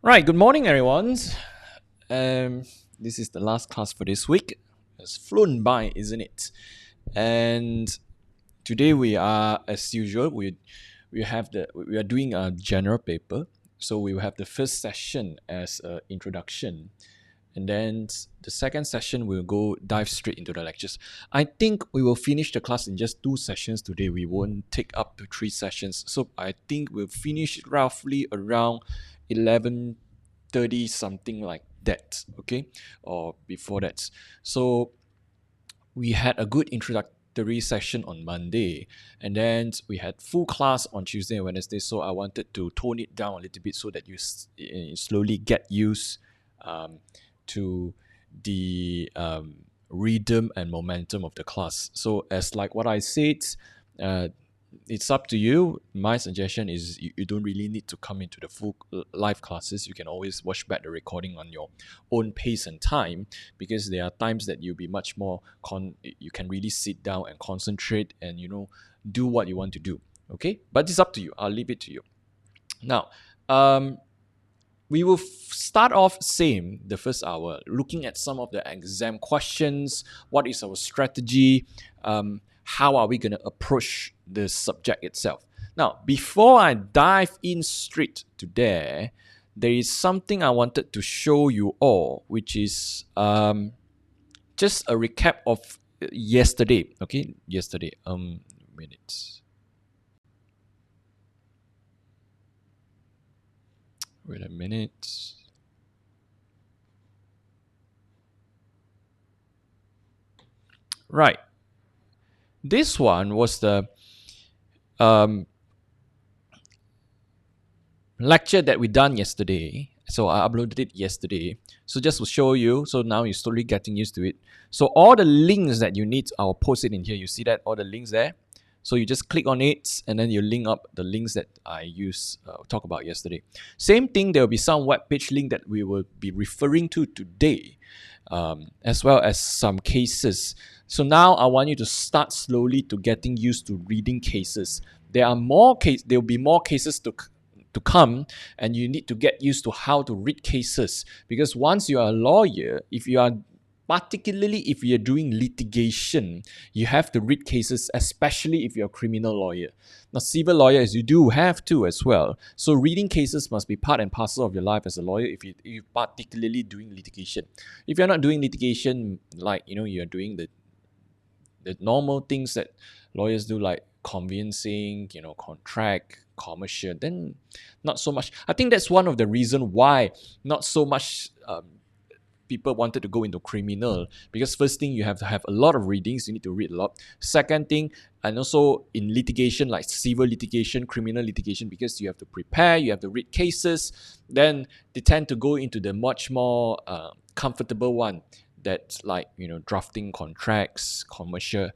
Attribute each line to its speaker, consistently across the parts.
Speaker 1: Right, good morning, everyone. Um, this is the last class for this week. It's flown by, isn't it? And today we are, as usual, we are doing a general paper. So we will have the first session as an introduction, and then the second session we'll go dive straight into the lectures. I think we will finish the class in just 2 sessions today. We won't take up to 3 sessions. So I think we'll finish roughly around 11:30, something like that. Okay, or before that. So we had a good introductory session on Monday, and then we had full class on Tuesday and Wednesday. So I wanted to tone it down a little bit so that you slowly get used to the rhythm and momentum of the class. So as like what I said, uh, it's up to you. My suggestion is you don't really need to come into the full live classes. You can always watch back the recording on your own pace and time, because there are times that you'll be much more you can really sit down and concentrate and do what you want to do. Okay, but it's up to you. I'll leave it to you. Now, we will start off same the first hour, looking at some of the exam questions. What is our strategy? How are we going to approach the subject itself? Now, before I dive in straight to there is something I wanted to show you all, which is just a recap of yesterday. Okay, yesterday. Minutes. Wait a minute. Right. This one was the lecture that we done yesterday. So I uploaded it yesterday. So just to show you, so now you're slowly getting used to it. So all the links that you need, I'll post it in here. You see that? All the links there. So you just click on it and then you link up the links that I talk about yesterday. Same thing, there will be some web page link that we will be referring to today, as well as some cases. So now I want you to start slowly to getting used to reading cases. There will be more cases to come, and you need to get used to how to read cases, because once you are a lawyer, particularly if you're doing litigation, you have to read cases, especially if you're a criminal lawyer. Now, civil lawyers, you do have to as well. So reading cases must be part and parcel of your life as a lawyer if you're particularly doing litigation. If you're not doing litigation, like you're doing the normal things that lawyers do, like conveyancing, contract, commercial, then not so much. I think that's one of the reason why not so much people wanted to go into criminal, because first thing, you have to have a lot of readings, you need to read a lot. Second thing, and also in litigation, like civil litigation, criminal litigation, because you have to prepare, you have to read cases, then they tend to go into the much more comfortable one, that's like drafting contracts, commercial.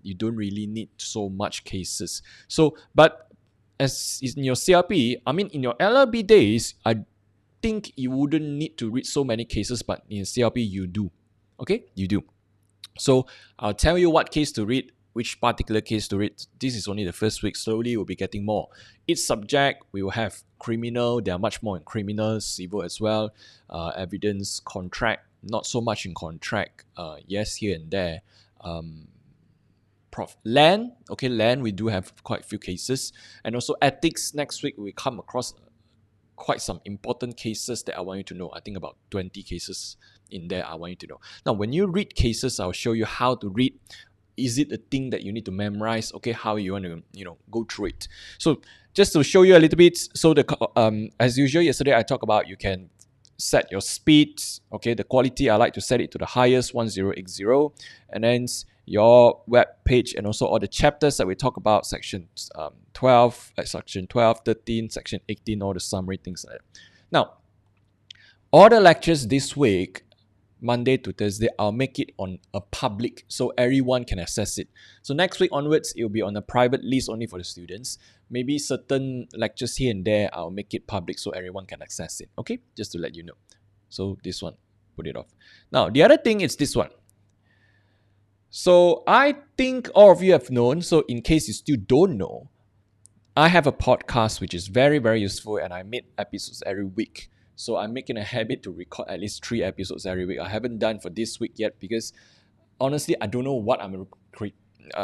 Speaker 1: You don't really need so much cases. So but as in your CLP, I mean in your LLB days, I think you wouldn't need to read so many cases, but in CLP you do. Okay, you do. So I'll tell you what case to read, which particular case to read. This is only the first week. Slowly we'll be getting more. Each subject we will have criminal. There are much more in criminal, civil as well. Evidence, contract, not so much in contract. Yes, here and there. Land, okay, land, we do have quite a few cases. And also ethics, next week we come across quite some important cases that I want you to know. I think about 20 cases in there I want you to know. Now, when you read cases, I'll show you how to read. Is it a thing that you need to memorize? Okay, how you want to go through it. So just to show you a little bit, so as usual, yesterday I talked about you can set your speed. Okay, the quality, I like to set it to the highest 1080, and then your web page and also all the chapters that we talk about, section 12, section 12, 13, section 18, all the summary, things like that. Now, all the lectures this week, Monday to Thursday, I'll make it on a public so everyone can access it. So next week onwards, it will be on a private list only for the students. Maybe certain lectures here and there, I'll make it public so everyone can access it. Okay, just to let you know. So this one, put it off. Now, the other thing is this one. So I think all of you have known. So in case you still don't know, I have a podcast which is very, very useful, and I make episodes every week. So I'm making a habit to record at least 3 episodes every week. I haven't done for this week yet because honestly, I don't know what I'm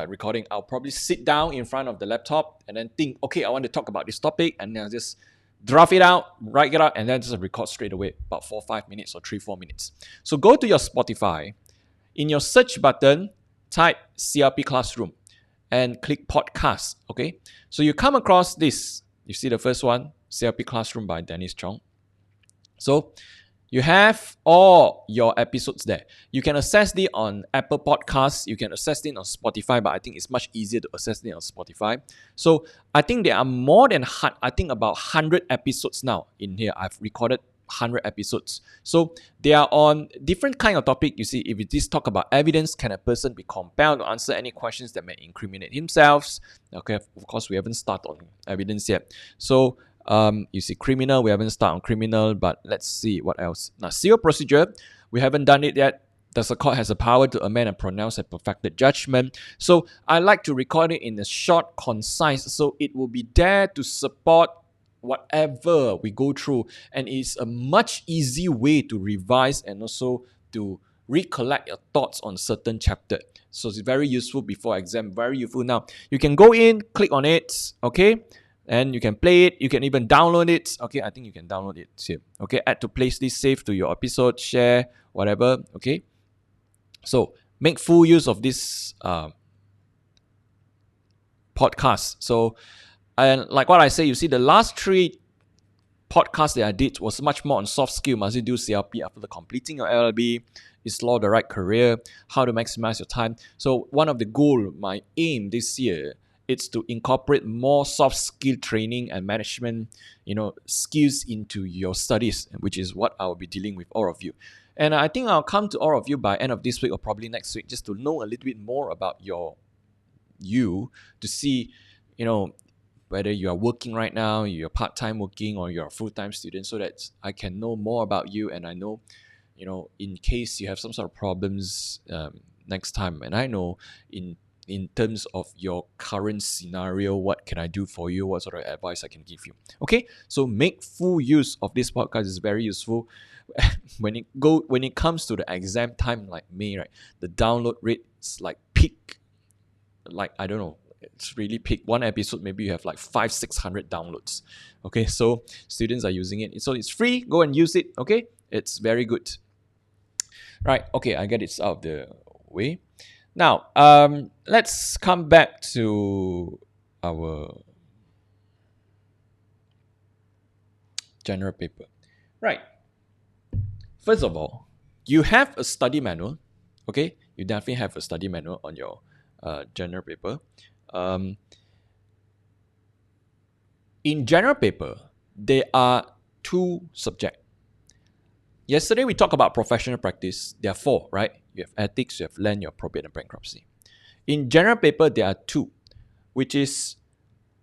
Speaker 1: recording. I'll probably sit down in front of the laptop and then think, okay, I want to talk about this topic, and then I'll just draft it out, write it out, and then just record straight away, about 4-5 minutes or 3-4 minutes. So go to your Spotify. In your search button, type CLP Classroom and click podcast. Okay, so you come across this. You see the first one, CLP Classroom by Dennis Chong. So you have all your episodes there. You can access it on Apple Podcasts. You can access it on Spotify, but I think it's much easier to access it on Spotify. So I think there are more than, I think about 100 episodes now in here. I've recorded 100 episodes. So they are on different kind of topic. You see, if we just talk about evidence, can a person be compelled to answer any questions that may incriminate himself? Okay, of course, we haven't started on evidence yet. So you see criminal, we haven't started on criminal, but let's see what else. Now, civil procedure, we haven't done it yet. Does the court has the power to amend and pronounce a perfected judgment? So I like to record it in a short, concise, so it will be there to support whatever we go through, and it's a much easy way to revise and also to recollect your thoughts on certain chapter. So it's very useful before exam, very useful. Now you can go in, click on it, okay, and you can play it. You can even download it. Okay, I think you can download it here. Okay, add to playlist, save to your episode, share, whatever. Okay, so make full use of this podcast. So, and like what I say, you see the last 3 podcasts that I did was much more on soft skill. Must you do CLP after completing your LLB? Is law the right career? How to maximize your time? So one of the goal, my aim this year, it's to incorporate more soft skill training and management, skills into your studies, which is what I will be dealing with all of you. And I think I'll come to all of you by end of this week or probably next week, just to know a little bit more about you, to see, whether you are working right now, you're part-time working, or you're a full-time student, so that I can know more about you, and I know, in case you have some sort of problems next time, and I know in terms of your current scenario, what can I do for you, what sort of advice I can give you. Okay, so make full use of this podcast. It's very useful. When it comes to the exam time like May, right, the download rate is like peak, like I don't know, it's really peak. One episode maybe you have like 500-600 downloads. Okay, so students are using it, so it's free. Go and use it. Okay, it's very good. Right, okay, I get it out of the way. Now, let's come back to our general paper. Right. First of all, you have a study manual. Okay, you definitely have a study manual on your general paper. In general paper, there are 2 subjects. Yesterday, we talked about professional practice. There are 4, right? You have ethics, you have land, you have probate, and bankruptcy. In general paper, there are 2, which is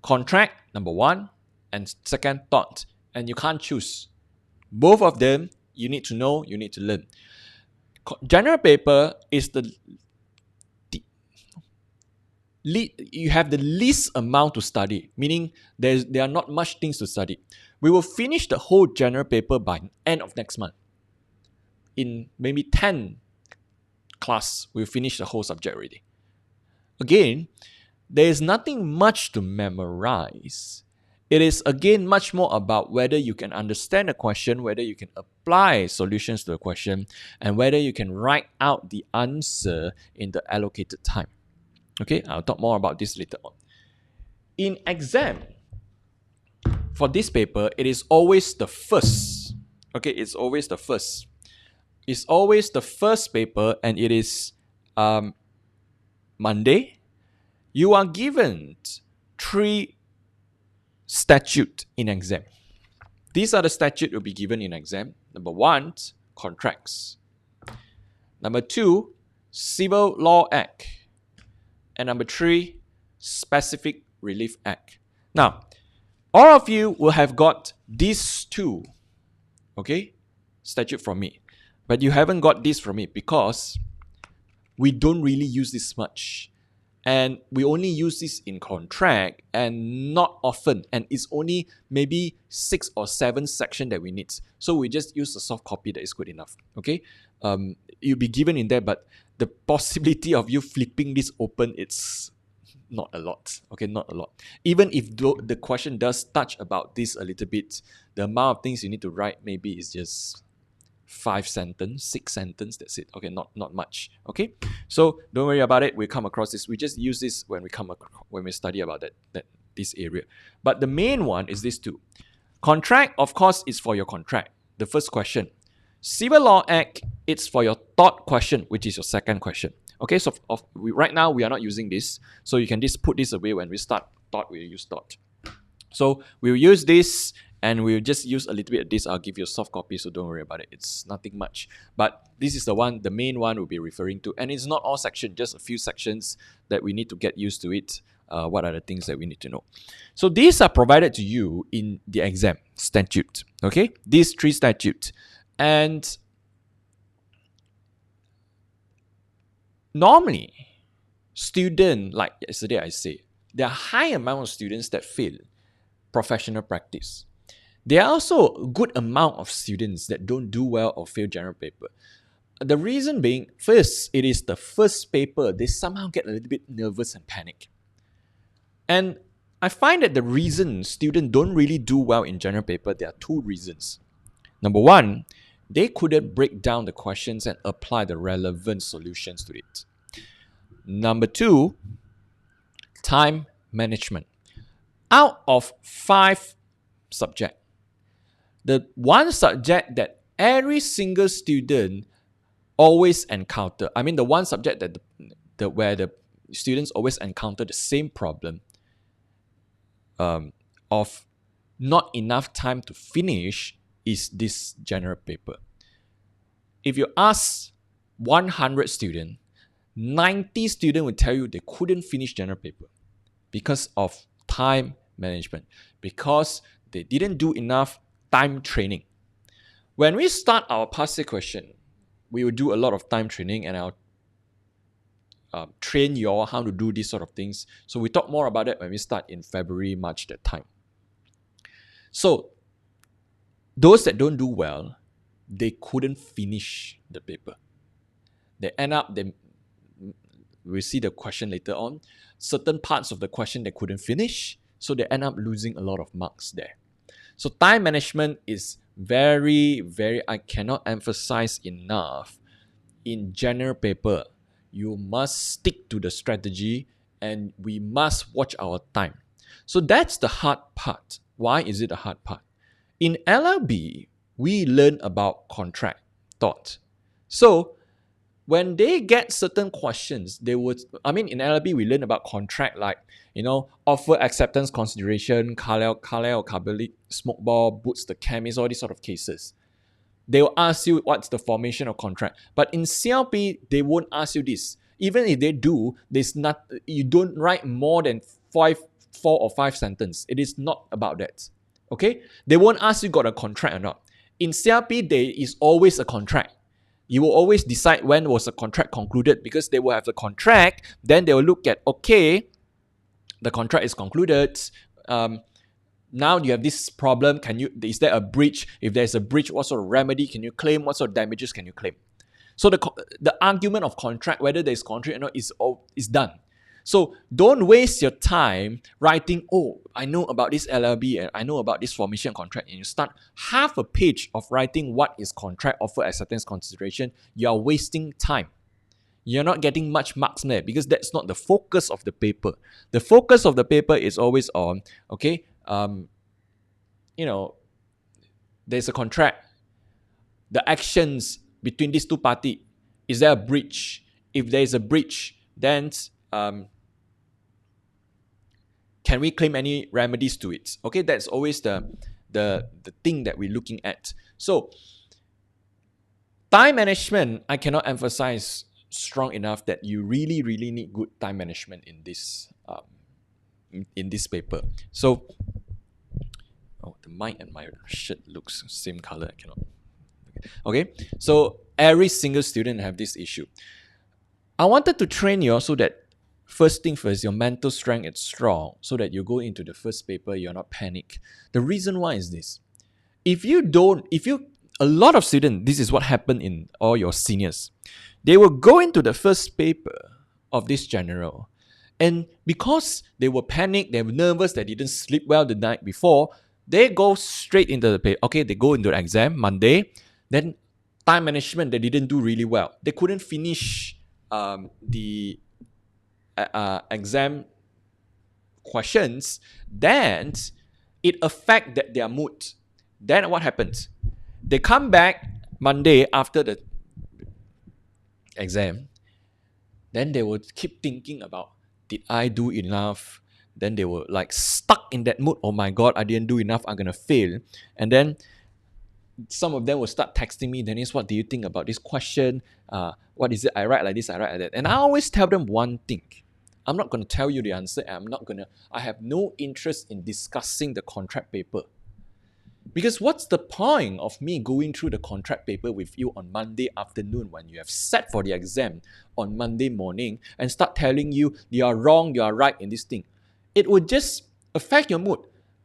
Speaker 1: contract, number 1, and second, tort. And you can't choose. Both of them, you need to know, you need to learn. General paper is you have the least amount to study, meaning there are not much things to study. We will finish the whole general paper by end of next month. In maybe 10 class, we'll finish the whole subject already. Again, there is nothing much to memorize. It is again much more about whether you can understand the question, whether you can apply solutions to the question, and whether you can write out the answer in the allocated time. Okay, I'll talk more about this later on. In exam, for this paper, it is always the first. Okay, it's always the first. It's always the first paper, and it is Monday. You are given 3 statutes in exam. These are the statutes you'll be given in exam. Number 1, contracts. Number 2, Civil Law Act. And number 3, Specific Relief Act. Now, all of you will have got these 2, okay, statute from me. But you haven't got this from me because we don't really use this much. And we only use this in contract and not often. And it's only maybe 6 or 7 sections that we need. So we just use the soft copy that is good enough. Okay. You'll be given in there, but the possibility of you flipping this open, it's not a lot. Okay, not a lot. Even if the question does touch about this a little bit, the amount of things you need to write maybe is just 5 sentence, 6 sentence, that's it. Okay, not much. Okay, so don't worry about it. We come across this. We just use this when we study about this area. But the main one is this too. Contract, of course, is for your contract. The first question. Civil Law Act, it's for your thought question, which is your second question. Okay, so right now we are not using this, so you can just put this away when we start thought. We use thought. So we'll use this. And we'll just use a little bit of this. I'll give you a soft copy, so don't worry about it. It's nothing much. But this is the main one we'll be referring to. And it's not all sections, just a few sections that we need to get used to it. What are the things that we need to know? So these are provided to you in the exam statute. Okay, these 3 statutes. And normally, student, like yesterday I said, there are high amount of students that fail professional practice. There are also a good amount of students that don't do well or fail general paper. The reason being, first, it is the first paper. They somehow get a little bit nervous and panic. And I find that the reason students don't really do well in general paper, there are 2 reasons. Number 1, they couldn't break down the questions and apply the relevant solutions to it. Number 2, time management. Out of 5 subjects, the one subject that every single student always encounter, the one subject that where the students always encounter the same problem of not enough time to finish is this general paper. If you ask 100 students, 90 students will tell you they couldn't finish general paper because of time management, because they didn't do enough time training. When we start our past year question, we will do a lot of time training, and I'll train you all how to do these sort of things. So we talk more about it when we start in February, March, that time. So those that don't do well, they couldn't finish the paper. They end up, we'll see the question later on, certain parts of the question they couldn't finish, so they end up losing a lot of marks there. So time management is very, very, I cannot emphasize enough. In general paper, you must stick to the strategy and we must watch our time. So that's the hard part. Why is it a hard part? In LLB, we learn about contract thought. So when they get certain questions, they would, in LLB, we learn about contract like, offer acceptance consideration, Carlisle or Carbolic, smoke ball, boots the chemist, all these sort of cases. They will ask you what's the formation of contract. But in CLP, they won't ask you this. Even if they do, you don't write more than 4 or 5 sentences. It is not about that. Okay? They won't ask you got a contract or not. In CLP, there is always a contract. You will always decide when was the contract concluded, because they will have the contract, then they will look at, okay, the contract is concluded. Now you have this problem. Is there a breach? If there's a breach, what sort of remedy can you claim? What sort of damages can you claim? So the argument of contract, whether there's contract or not, is done. So don't waste your time writing, I know about this LLB and I know about this formation contract, and you start half a page of writing what is contract, offer, acceptance, consideration. You are wasting time. You're not getting much marks there because that's not the focus of the paper. The focus of the paper is always on, there's a contract. The actions between these 2 parties, is there a breach? If there is a breach, then can we claim any remedies to it? Okay, that's always the thing that we're looking at. So time management, I cannot emphasize strong enough that you really, really need good time management in this paper. So the mic and my shirt looks same color. I cannot. Okay, so every single student have this issue. I wanted to train you so that first thing first, your mental strength is strong so that you go into the first paper, you're not panic. The reason why is this. A lot of students, this is what happened in all your seniors. They will go into the first paper of this general. And because they were panicked, they were nervous, they didn't sleep well the night before, they go straight into the paper. Okay, they go into the exam Monday. Then time management, they didn't do really well. They couldn't finish the exam questions. Then it affected their mood. Then what happens? They come back Monday after the exam. Then they will keep thinking about, did I do enough? Then they were like stuck in that mood. Oh my God, I didn't do enough. I'm going to fail. And then some of them will start texting me, Dennis, what do you think about this question? What is it? I write like this, I write like that. And I always tell them one thing. I'm not going to tell you the answer. I have no interest in discussing the contract paper. Because what's the point of me going through the contract paper with you on Monday afternoon when you have sat for the exam on Monday morning and start telling you you are wrong, you are right in this thing? It would just affect your mood.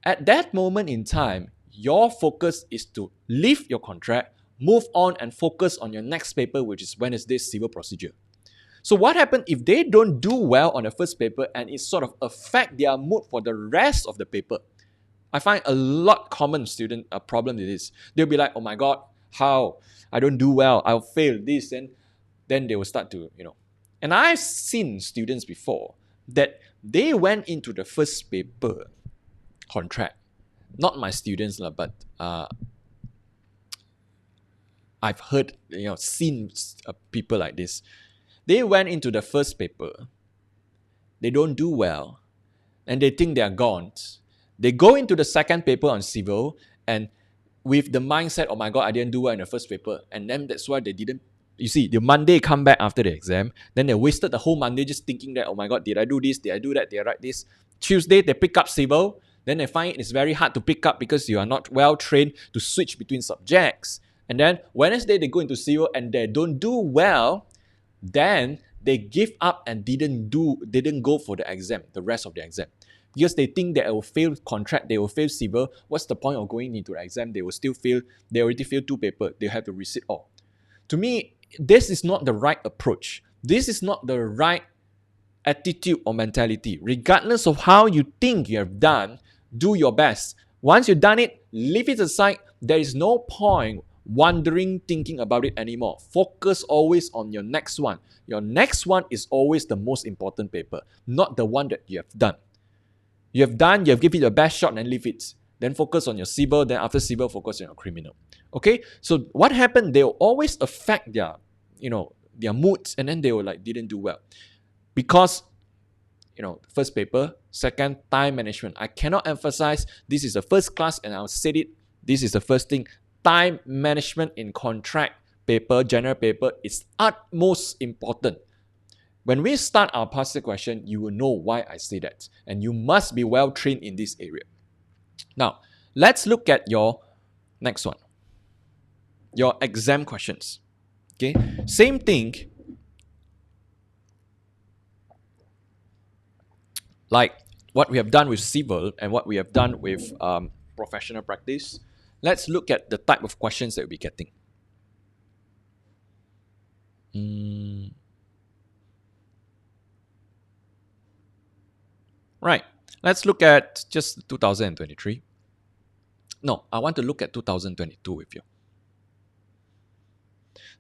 Speaker 1: At that moment in time, your focus is to leave your contract, move on and focus on your next paper, which is Wednesday's civil procedure. So what happens if they don't do well on the first paper and it sort of affect their mood for the rest of the paper? I find a lot common student problem with this. They'll be like, oh my God, how? I don't do well, I'll fail this. And then they will start to, And I've seen students before that they went into the first paper contract. Not my students, but I've heard, seen people like this. They went into the first paper. They don't do well. And they think they are gone. They go into the second paper on civil and with the mindset, oh my God, I didn't do well in the first paper. And then that's why they didn't. You see, the Monday come back after the exam. Then they wasted the whole Monday just thinking that, oh my God, did I do this? Did I do that? Did I write this? Tuesday, they pick up civil. Then they find it's very hard to pick up because you are not well trained to switch between subjects. And then Wednesday, they go into civil and they don't do well. Then they give up and didn't go for the exam, the rest of the exam. Because they think that they will fail contract, they will fail civil. What's the point of going into the exam? They will still fail. They already failed 2 papers. They have to resit all. To me, this is not the right approach. This is not the right attitude or mentality. Regardless of how you think you have done, do your best. Once you've done it, leave it aside. There is no point wondering, thinking about it anymore. Focus always on your next one. Your next one is always the most important paper, not the one that you have done. You have given it your best shot and leave it. Then focus on your civil, then after civil, focus on your criminal. Okay? So what happened, they'll always affect their moods and then they will didn't do well. Because, first paper, second, time management. I cannot emphasize, this is the first class and I'll say it, this is the first thing. Time management in contract paper, general paper is utmost important. When we start our past question, you will know why I say that. And you must be well trained in this area. Now, let's look at your next one. Your exam questions. Okay, same thing. Like what we have done with civil and what we have done with professional practice. Let's look at the type of questions that we'll be getting. Right. Let's look at just 2023. No, I want to look at 2022 with you.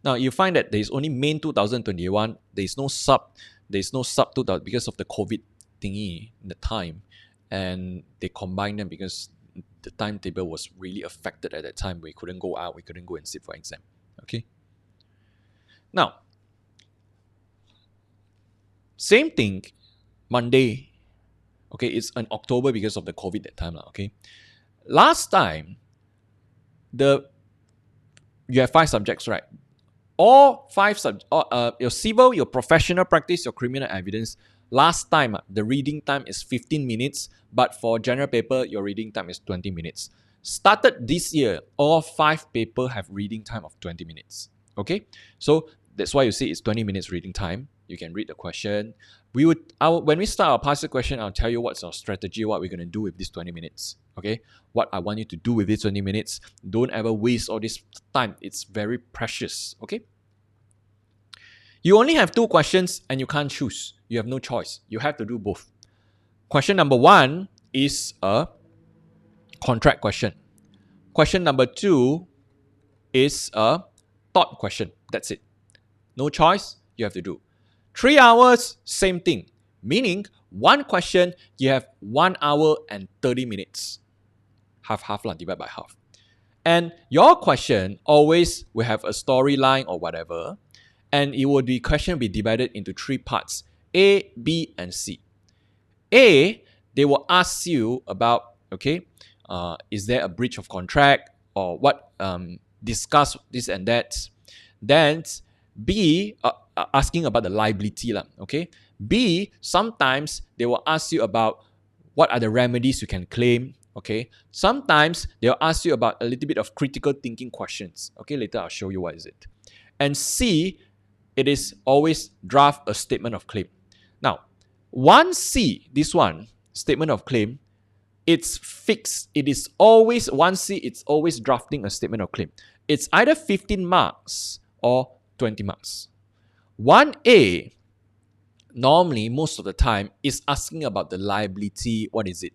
Speaker 1: Now, you find that there is only main 2021. There is no sub 2000 because of the COVID thingy, the time. And they combined them because the timetable was really affected at that time. We couldn't go out. We couldn't go and sit for exam. Okay. Now, same thing, Monday. Okay, it's in October because of the COVID that time. Okay. Last time, you have 5 subjects, right? All 5 subjects, your civil, your professional practice, your criminal evidence. Last time, the reading time is 15 minutes, but for general paper, your reading time is 20 minutes. Started this year, all 5 papers have reading time of 20 minutes. Okay, so that's why you see it's 20 minutes reading time. You can read the question. when we start our past question, I'll tell you what's our strategy, what we're going to do with these 20 minutes. Okay, what I want you to do with these 20 minutes. Don't ever waste all this time. It's very precious. Okay. You only have 2 questions and you can't choose. You have no choice. You have to do both. Question number 1 is a contract question. Question number 2 is a thought question. That's it. No choice. You have to do. 3 hours, same thing. Meaning, 1 question, you have 1 hour and 30 minutes. Half, divide by half. And your question always will have a storyline or whatever. And it would be question will be divided into 3 parts. A, B, and C. A, they will ask you about, okay, is there a breach of contract or what, discuss this and that. Then B, asking about the liability, okay. B, sometimes they will ask you about what are the remedies you can claim, okay. Sometimes they'll ask you about a little bit of critical thinking questions, okay. Later I'll show you what is it. And C, it is always draft a statement of claim. Now, 1C, this one, statement of claim, it's fixed. It is always 1C, it's always drafting a statement of claim. It's either 15 marks or 20 marks. 1A, normally, most of the time, is asking about the liability. What is it?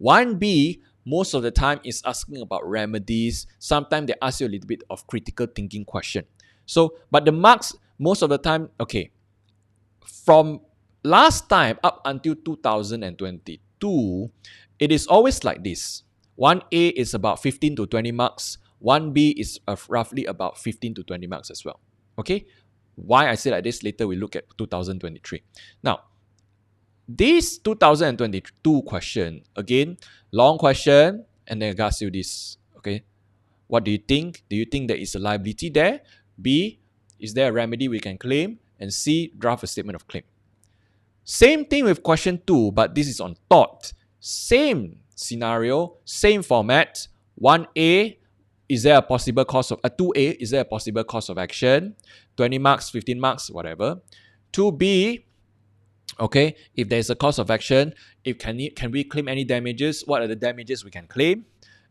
Speaker 1: 1B, most of the time, is asking about remedies. Sometimes they ask you a little bit of critical thinking question. So, but the marks, most of the time, okay, from last time up until 2022, it is always like this. 1A is about 15 to 20 marks. 1B is roughly about 15 to 20 marks as well. Okay? Why I say like this, later we look at 2023. Now, this 2022 question, again, long question, and then I ask you this, okay? What do you think? Do you think there is a liability there? B, is there a remedy we can claim? And C, draft a statement of claim. Same thing with question 2, but this is on thought. Same scenario, same format. 1A, is there a possible cause of 2A, is there a possible cause of action? 20 marks, 15 marks, whatever. 2B, okay, if there's a cause of action, can we claim any damages? What are the damages we can claim?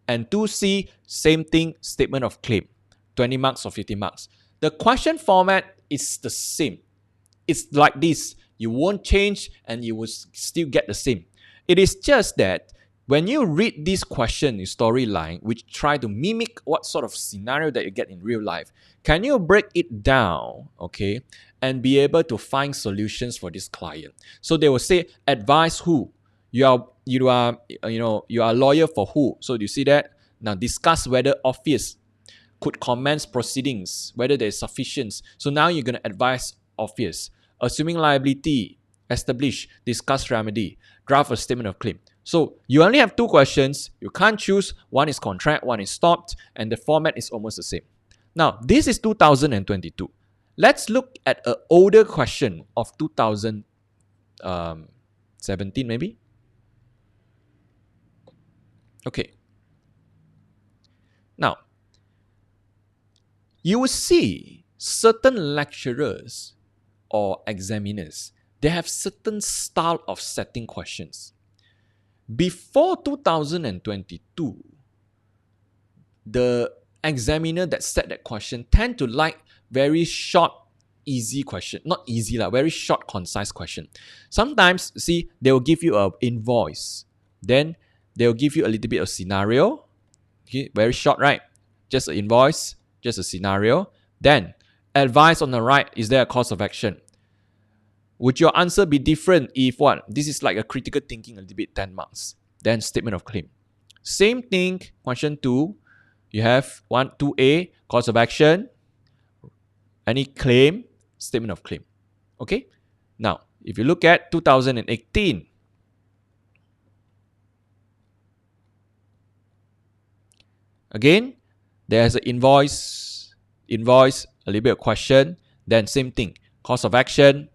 Speaker 1: And 2C, same thing, statement of claim. 20 marks or 15 marks. The question format is the same. It's like this. You won't change and you will still get the same. It is just that when you read this question in storyline, which try to mimic what sort of scenario that you get in real life, can you break it down, okay, and be able to find solutions for this client? So they will say, advise who? You are a lawyer for who? So do you see that? Now discuss whether office could commence proceedings, whether there is sufficient. So now you're going to advise office. Assuming liability, establish, discuss remedy, draft a statement of claim. So you only have 2 questions. You can't choose. One is contract, one is stopped, and the format is almost the same. Now, this is 2022. Let's look at an older question of 2017 maybe. Okay. Now, you will see certain lecturers or examiners, they have certain style of setting questions. Before 2022, the examiner that set that question tend to like very short, easy question. Not easy, very short, concise question. Sometimes, see, they will give you an invoice. Then, they will give you a little bit of scenario. Okay, very short, right? Just an invoice, just a scenario. Then, advice on the right, is there a cause of action? Would your answer be different if what? This is like a critical thinking a little bit, 10 marks. Then statement of claim. Same thing, question 2. You have 2A, cause of action. Any claim, statement of claim. Okay? Now, if you look at 2018, again, there's an invoice, a little bit of question. Then same thing, cause of action,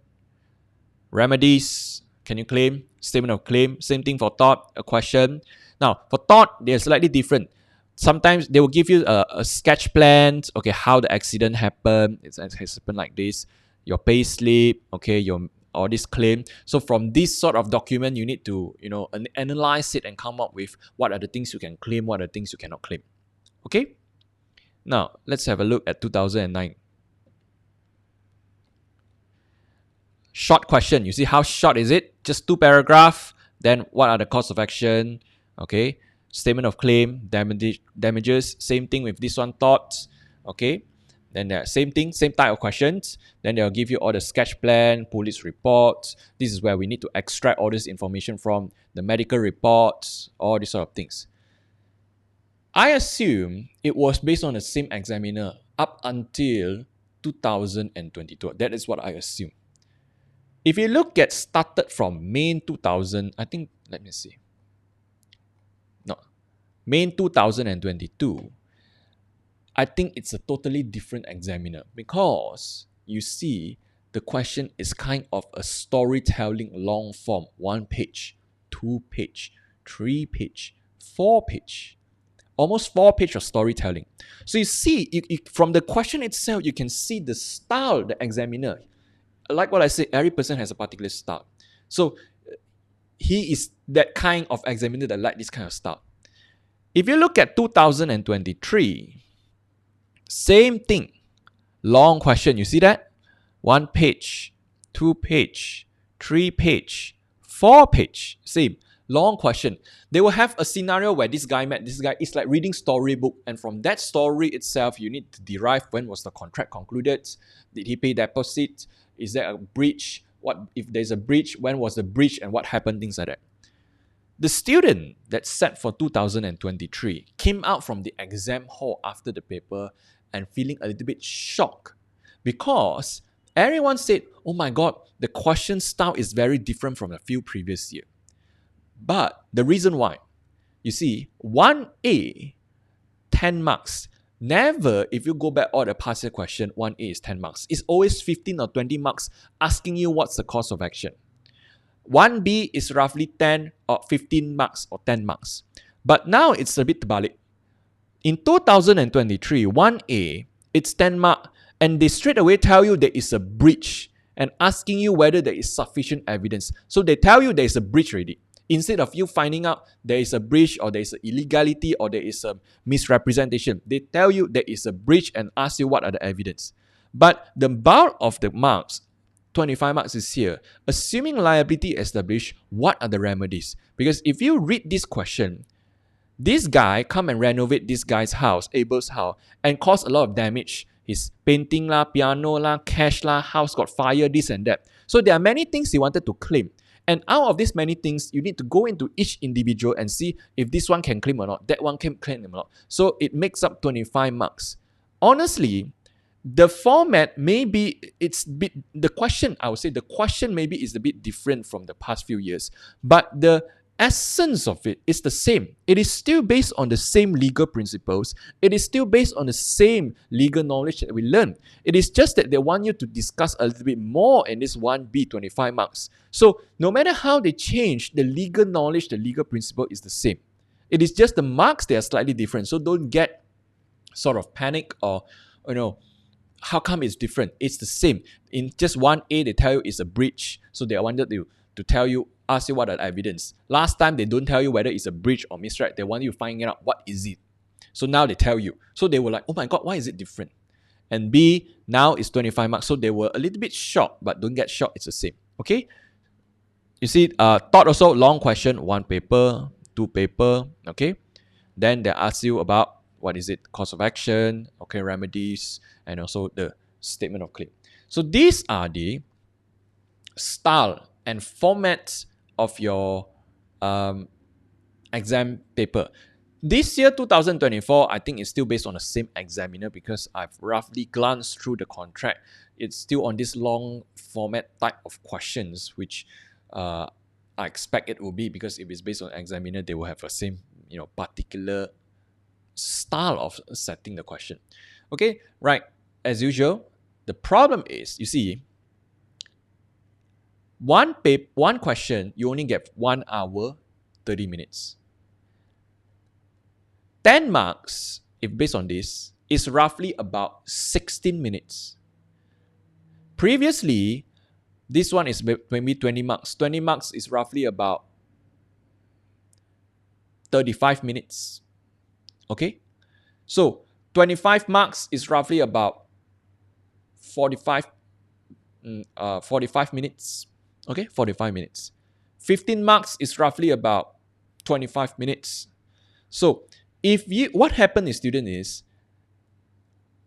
Speaker 1: remedies, can you claim? Statement of claim. Same thing for thought, a question. Now, for thought, they're slightly different. Sometimes they will give you a sketch plan, okay, how the accident happened. It has happened like this. Your pay slip, okay, your or this claim. So from this sort of document, you need to, analyze it and come up with what are the things you can claim, what are the things you cannot claim. Okay? Now, let's have a look at 2009. Short question. You see how short is it? Just 2 paragraphs. Then what are the cause of action? Okay. Statement of claim, damages. Same thing with this one, thoughts. Okay. Then the same thing, same type of questions. Then they'll give you all the sketch plan, police reports. This is where we need to extract all this information from, the medical reports, all these sort of things. I assume it was based on the same examiner up until 2022. That is what I assume. If you look at started from May 2000, I think, let me see. No, May 2022, I think it's a totally different examiner because you see the question is kind of a storytelling long form, 1 page, 2 page, 3 page, 4 page, almost 4 page of storytelling. So you see, from the question itself, you can see the style the examiner. Like what I said, every person has a particular style. So he is that kind of examiner that like this kind of style. If you look at 2023, same thing. Long question. You see that? 1 page, 2 page, 3 page, 4 page. Same. Long question. They will have a scenario where this guy met this guy. It's like reading storybook. And from that story itself, you need to derive when was the contract concluded. Did he pay deposit? Is there a breach? What if there's a breach? When was the breach and what happened? Things like that. The student that sat for 2023 came out from the exam hall after the paper and feeling a little bit shocked because everyone said, oh my God, the question style is very different from a few previous year. But the reason why, you see, 1A, 10 marks. Never, if you go back all the past year question, 1A is 10 marks. It's always 15 or 20 marks asking you what's the cause of action. 1B is roughly 10 or 15 marks or 10 marks. But now it's a bit terbalik. In 2023, 1A, it's 10 marks and they straight away tell you there is a breach and asking you whether there is sufficient evidence. So they tell you there is a breach already. Instead of you finding out there is a breach or there is an illegality or there is a misrepresentation, they tell you there is a breach and ask you what are the evidence. But the bulk of the marks, 25 marks is here. Assuming liability established, what are the remedies? Because if you read this question, this guy come and renovate this guy's house, Abel's house, and cause a lot of damage. His painting lah, piano lah, cash lah, house got fire, this and that. So there are many things he wanted to claim. And out of these many things, you need to go into each individual and see if this one can claim or not, that one can claim or not. So it makes up 25 marks. Honestly, the format maybe the question, I would say the question maybe is a bit different from the past few years, but the essence of it is the same. It is still based on the same legal principles. It is still based on the same legal knowledge that we learn. It is just that they want you to discuss a little bit more in this 1B 25 marks. So no matter how they change, the legal knowledge, the legal principle is the same. It is just the marks that are slightly different. So don't get sort of panic or, how come it's different? It's the same. In just 1A, they tell you it's a breach. So they wanted to tell you, ask you what are the evidence. Last time, they don't tell you whether it's a breach or misread. They want you to find out what is it. So now they tell you. So they were like, oh my God, why is it different? And B, now it's 25 marks. So they were a little bit shocked, but don't get shocked. It's the same. Okay? You see, thought also, long question, 1 paper, 2 paper. Okay? Then they ask you about, what is it? Cause of action, okay, remedies, and also the statement of claim. So these are the style and formats of your exam paper. This year, 2024, I think it's still based on the same examiner because I've roughly glanced through the contract. It's still on this long format type of questions, which I expect it will be because if it's based on examiner, they will have the same, particular style of setting the question. Okay, right. As usual, the problem is, you see, one question, you only get 1 hour, 30 minutes. 10 marks, if based on this, is roughly about 16 minutes. Previously, This one is maybe 20 marks. 20 marks is roughly about 35 minutes. Okay? So 25 marks is roughly about 45 45 minutes. Okay, 45 minutes. 15 marks is roughly about 25 minutes. So what happened in student is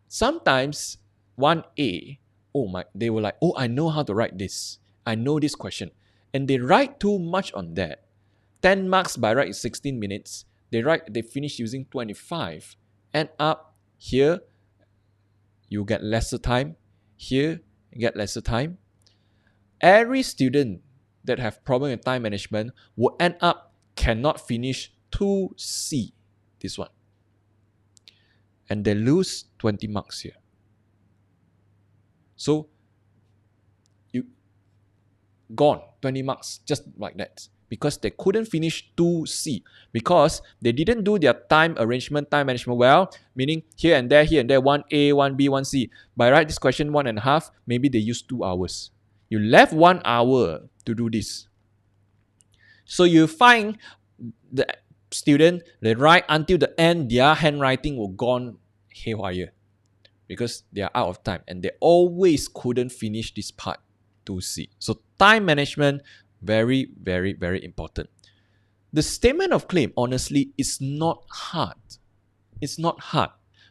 Speaker 1: sometimes 1A, they were like, I know how to write this. I know this question. And they write too much on that. 10 marks by right is 16 minutes. They finish using 25. End up here, you get lesser time. Here, you get lesser time. Every student that have problem with time management will end up cannot finish 2C, this one. And they lose 20 marks here. So, you gone 20 marks just like that because they couldn't finish 2C because they didn't do their time management well, meaning here and there, 1A, 1B, 1C. By right, this question 1.5, maybe they use 2 hours. You left 1 hour to do this. So you find the student, they write until the end, their handwriting will gone haywire because they are out of time and they always couldn't finish this part 2C. So time management, very, very, very important. The statement of claim, honestly, is not hard. It's not hard.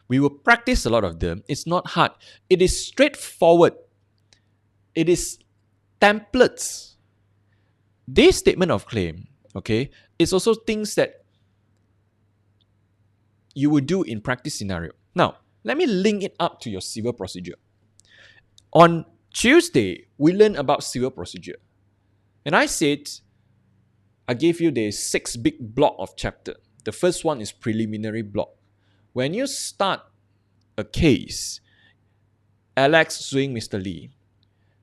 Speaker 1: We will practice a lot of them. It's not hard. It is straightforward. It is templates. This statement of claim, okay, is also things that you will do in practice scenario. Now, let me link it up to your civil procedure. On Tuesday, we learned about civil procedure. And I said, I gave you the 6 big block of chapter. The first one is preliminary block. When you start a case, Alex suing Mr. Lee,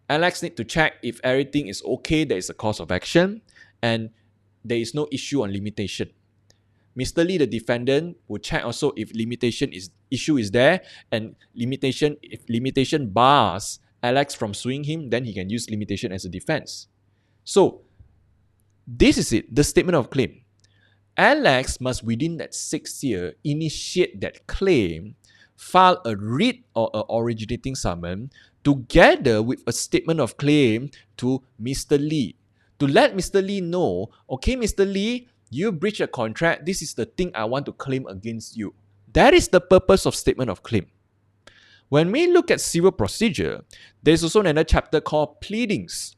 Speaker 1: Alex need to check if everything is okay, there is a cause of action, and there is no issue on limitation. Mr. Lee, the defendant, will check also if issue is there, and if limitation bars Alex from suing him, then he can use limitation as a defense. So, this is it, the statement of claim. Alex must, within that 6 year, initiate that claim, file a writ or a originating summon together with a statement of claim to Mr. Lee to let Mr. Lee know, okay, Mr. Lee, you breach a contract. This is the thing I want to claim against you. That is the purpose of statement of claim. When we look at civil procedure, there's also another chapter called pleadings.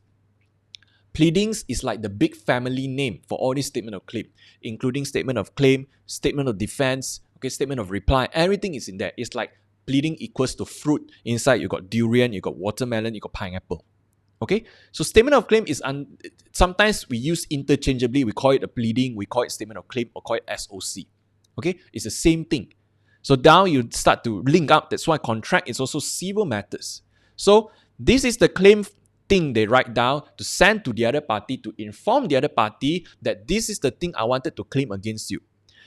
Speaker 1: Pleadings is like the big family name for all these statement of claim, including statement of claim, statement of defense, okay, statement of reply. Everything is in there. It's like pleading equals to fruit. Inside you got durian, you got watermelon, you got pineapple. Okay, so statement of claim is sometimes we use interchangeably. We call it a pleading, we call it statement of claim, or call it SOC. Okay, it's the same thing. So now you start to link up. That's why contract is also civil matters. So this is the claim thing they write down to send to the other party to inform the other party that this is the thing I wanted to claim against you.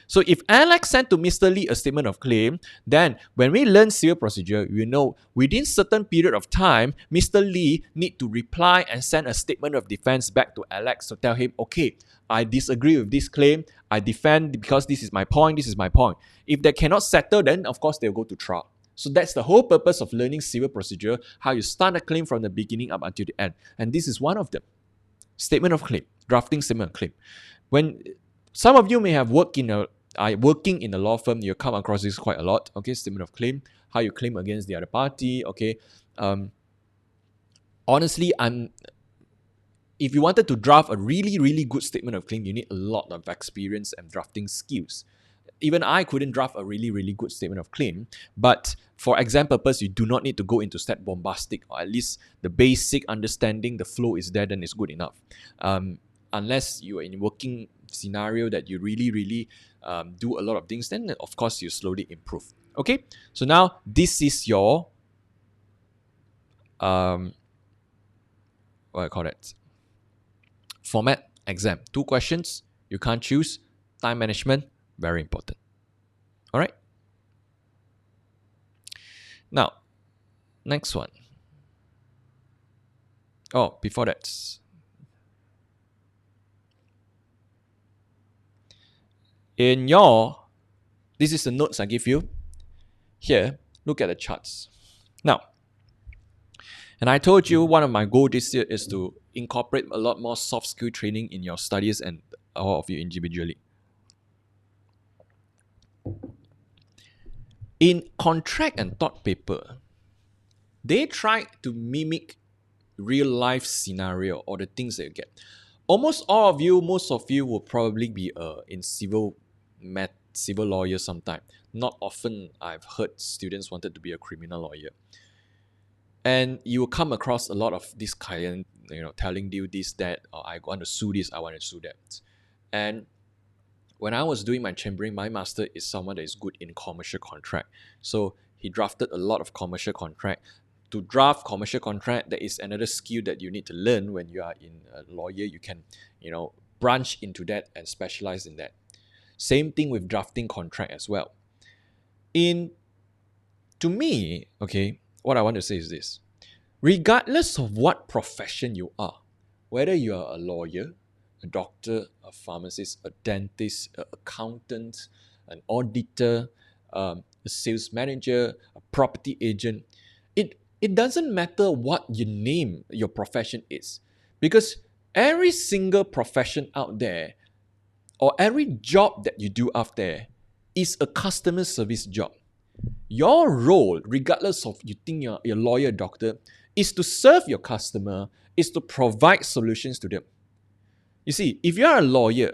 Speaker 1: So if Alex sent to Mr. Lee a statement of claim, then when we learn civil procedure, we know within certain period of time, Mr. Lee need to reply and send a statement of defense back to Alex to tell him, okay, I disagree with this claim. I defend because this is my point. This is my point. If they cannot settle, then of course they'll go to trial. So that's the whole purpose of learning civil procedure, how you start a claim from the beginning up until the end. And this is one of them. Statement of claim, drafting statement of claim. When some of you may have working in a law firm, you come across this quite a lot. Okay, statement of claim, how you claim against the other party. Okay, honestly, if you wanted to draft a really, really good statement of claim, you need a lot of experience and drafting skills. Even I couldn't draft a really, really good statement of claim. But for exam purpose, you do not need to go into that bombastic, or at least the basic understanding, the flow is there, then it's good enough. Unless you are in a working scenario that you really, really do a lot of things, then of course you slowly improve. Okay, so now this is your what I call it, format exam. 2 questions, you can't choose. Time management, very important. All right. Now, next one. Oh, before that, in your, this is the notes I give you. Here, look at the charts. Now, and I told you one of my goals this year is to incorporate a lot more soft skill training in your studies and all of you individually. In contract and thought paper, they try to mimic real life scenario or the things that you get. Almost all of you, most of you will probably be in civil lawyer sometime. Not often I've heard students wanted to be a criminal lawyer. And you will come across a lot of this client, telling you this, that, or I want to sue this, I want to sue that. And when I was doing my chambering, my master is someone that is good in commercial contract. So he drafted a lot of commercial contract. To draft commercial contract, there is another skill that you need to learn when you are in a lawyer. You can, branch into that and specialize in that. Same thing with drafting contract as well. To me, okay, what I want to say is this. Regardless of what profession you are, whether you are a lawyer, a doctor, a pharmacist, a dentist, an accountant, an auditor, a sales manager, a property agent, it doesn't matter what your name, your profession is. Because every single profession out there, or every job that you do out there, is a customer service job. Your role, regardless of you think you're a lawyer, doctor, is to serve your customer, is to provide solutions to them. You see, if you're a lawyer,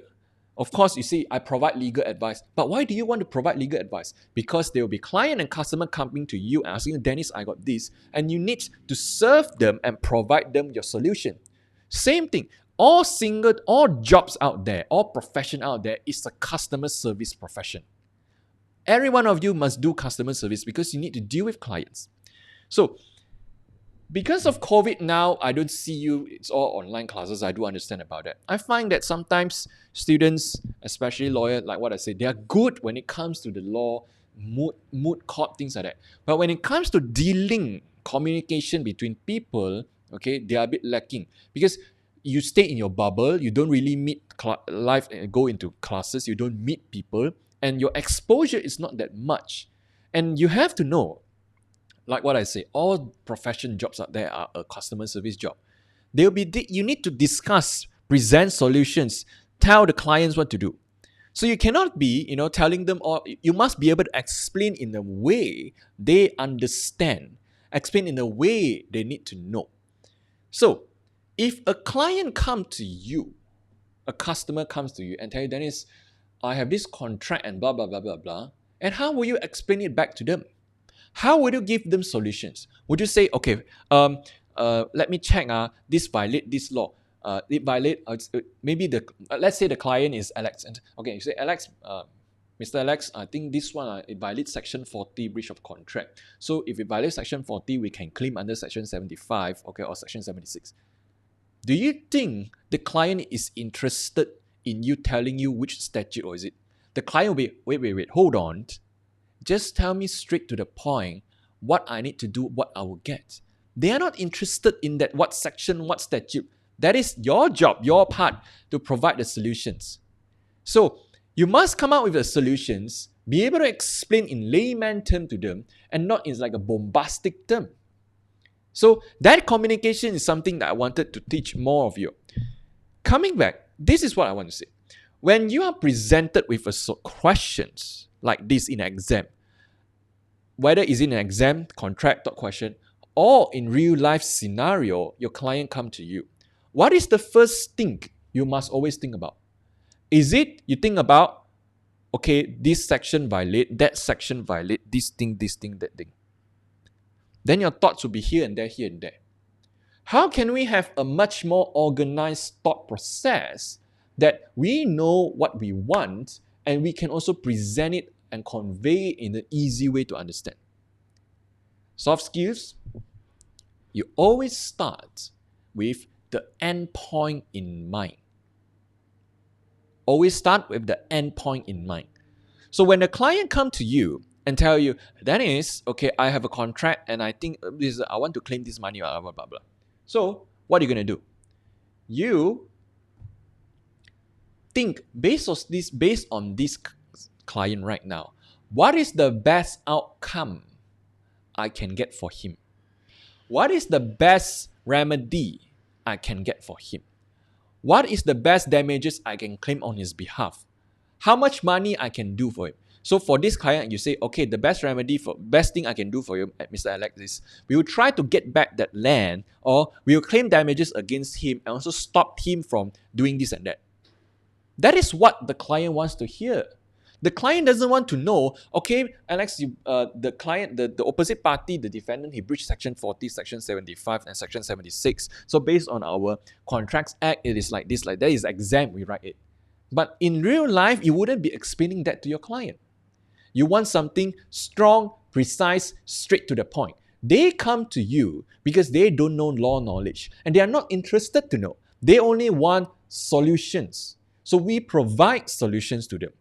Speaker 1: of course, you see, I provide legal advice. But why do you want to provide legal advice? Because there will be client and customer coming to you asking, Dennis, I got this. And you need to serve them and provide them your solution. Same thing. All jobs out there, all profession out there is a customer service profession. Every one of you must do customer service because you need to deal with clients. So, because of COVID now, I don't see you. It's all online classes. I do understand about that. I find that sometimes students, especially lawyers, like what I said, they are good when it comes to the law, moot court, things like that. But when it comes to dealing, communication between people, okay, they are a bit lacking. Because you stay in your bubble, you don't really meet live and go into classes, you don't meet people, and your exposure is not that much. And you have to know, like what I say, all profession jobs out there are a customer service job. You need to discuss, present solutions, tell the clients what to do. So you cannot be, telling them all. You must be able to explain in a way they understand, explain in a way they need to know. So if a client comes to you, a customer comes to you and tell you, Dennis, I have this contract and blah, blah, blah, blah, blah. And how will you explain it back to them? How would you give them solutions? Would you say, okay, let me check, this violate this law. It violate, maybe let's say the client is Alex. And okay, you say, Alex, Mr. Alex, I think this one, it violates Section 40, breach of contract. So if it violates Section 40, we can claim under Section 75, okay, or Section 76. Do you think the client is interested in you telling you which statute, or is it? The client will be, wait, hold on. Just tell me straight to the point what I need to do, what I will get. They are not interested in that what section, what statute. That is your job, your part to provide the solutions. So you must come out with the solutions, be able to explain in layman term to them and not in like a bombastic term. So that communication is something that I wanted to teach more of you. Coming back, this is what I want to say. When you are presented with questions like this in an exam, whether it's in an exam, contract, thought question, or in real life scenario, your client come to you. What is the first thing you must always think about? Is it you think about, okay, this section violate, that section violate, this thing, that thing. Then your thoughts will be here and there, here and there. How can we have a much more organized thought process that we know what we want and we can also present it and convey it in an easy way to understand? Soft skills, you always start with the end point in mind. Always start with the end point in mind. So when the client come to you and tell you, Dennis, okay, I have a contract and I think I want to claim this money, blah, blah, blah, blah. So what are you going to do? You think based on this client right now, what is the best outcome I can get for him? What is the best remedy I can get for him? What is the best damages I can claim on his behalf? How much money I can do for him? So for this client, you say, okay, the best thing I can do for you, Mr. Alex, is we will try to get back that land, or we will claim damages against him and also stop him from doing this and that. That is what the client wants to hear. The client doesn't want to know, okay, Alex, the client, the opposite party, the defendant, he breached Section 40, Section 75, and Section 76. So based on our Contracts Act, it is like this, like that, is exempt, we write it. But in real life, you wouldn't be explaining that to your client. You want something strong, precise, straight to the point. They come to you because they don't know law knowledge and they are not interested to know. They only want solutions. So we provide solutions to them.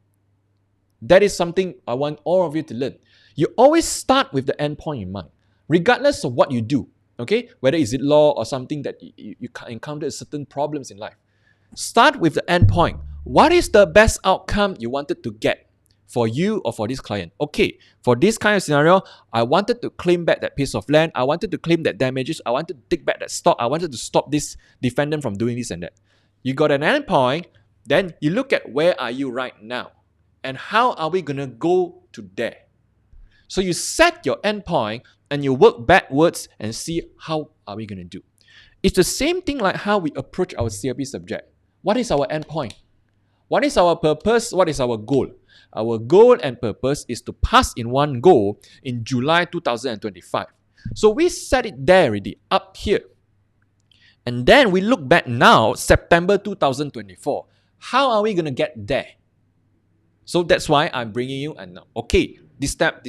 Speaker 1: That is something I want all of you to learn. You always start with the end point in mind, regardless of what you do, okay? Whether is it law or something that you encounter certain problems in life. Start with the end point. What is the best outcome you wanted to get for you or for this client? Okay, for this kind of scenario, I wanted to claim back that piece of land. I wanted to claim that damages. I wanted to take back that stock. I wanted to stop this defendant from doing this and that. You got an end point, then you look at where are you right now and how are we going to go to there. So you set your end point and you work backwards and see how are we going to do. It's the same thing like how we approach our CLP subject. What is our end point? What is our purpose? What is our goal? Our goal and purpose is to pass in one go in July 2025. So we set it there already, up here. And then we look back now, September 2024. How are we going to get there? So that's why I'm bringing you and now, okay, this step,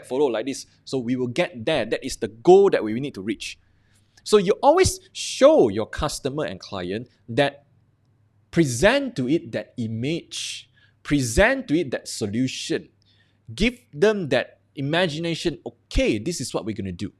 Speaker 1: follow like this. So we will get there. That is the goal that we need to reach. So you always show your customer and client that present to it that image, present to it that solution, give them that imagination. Okay, this is what we're going to do.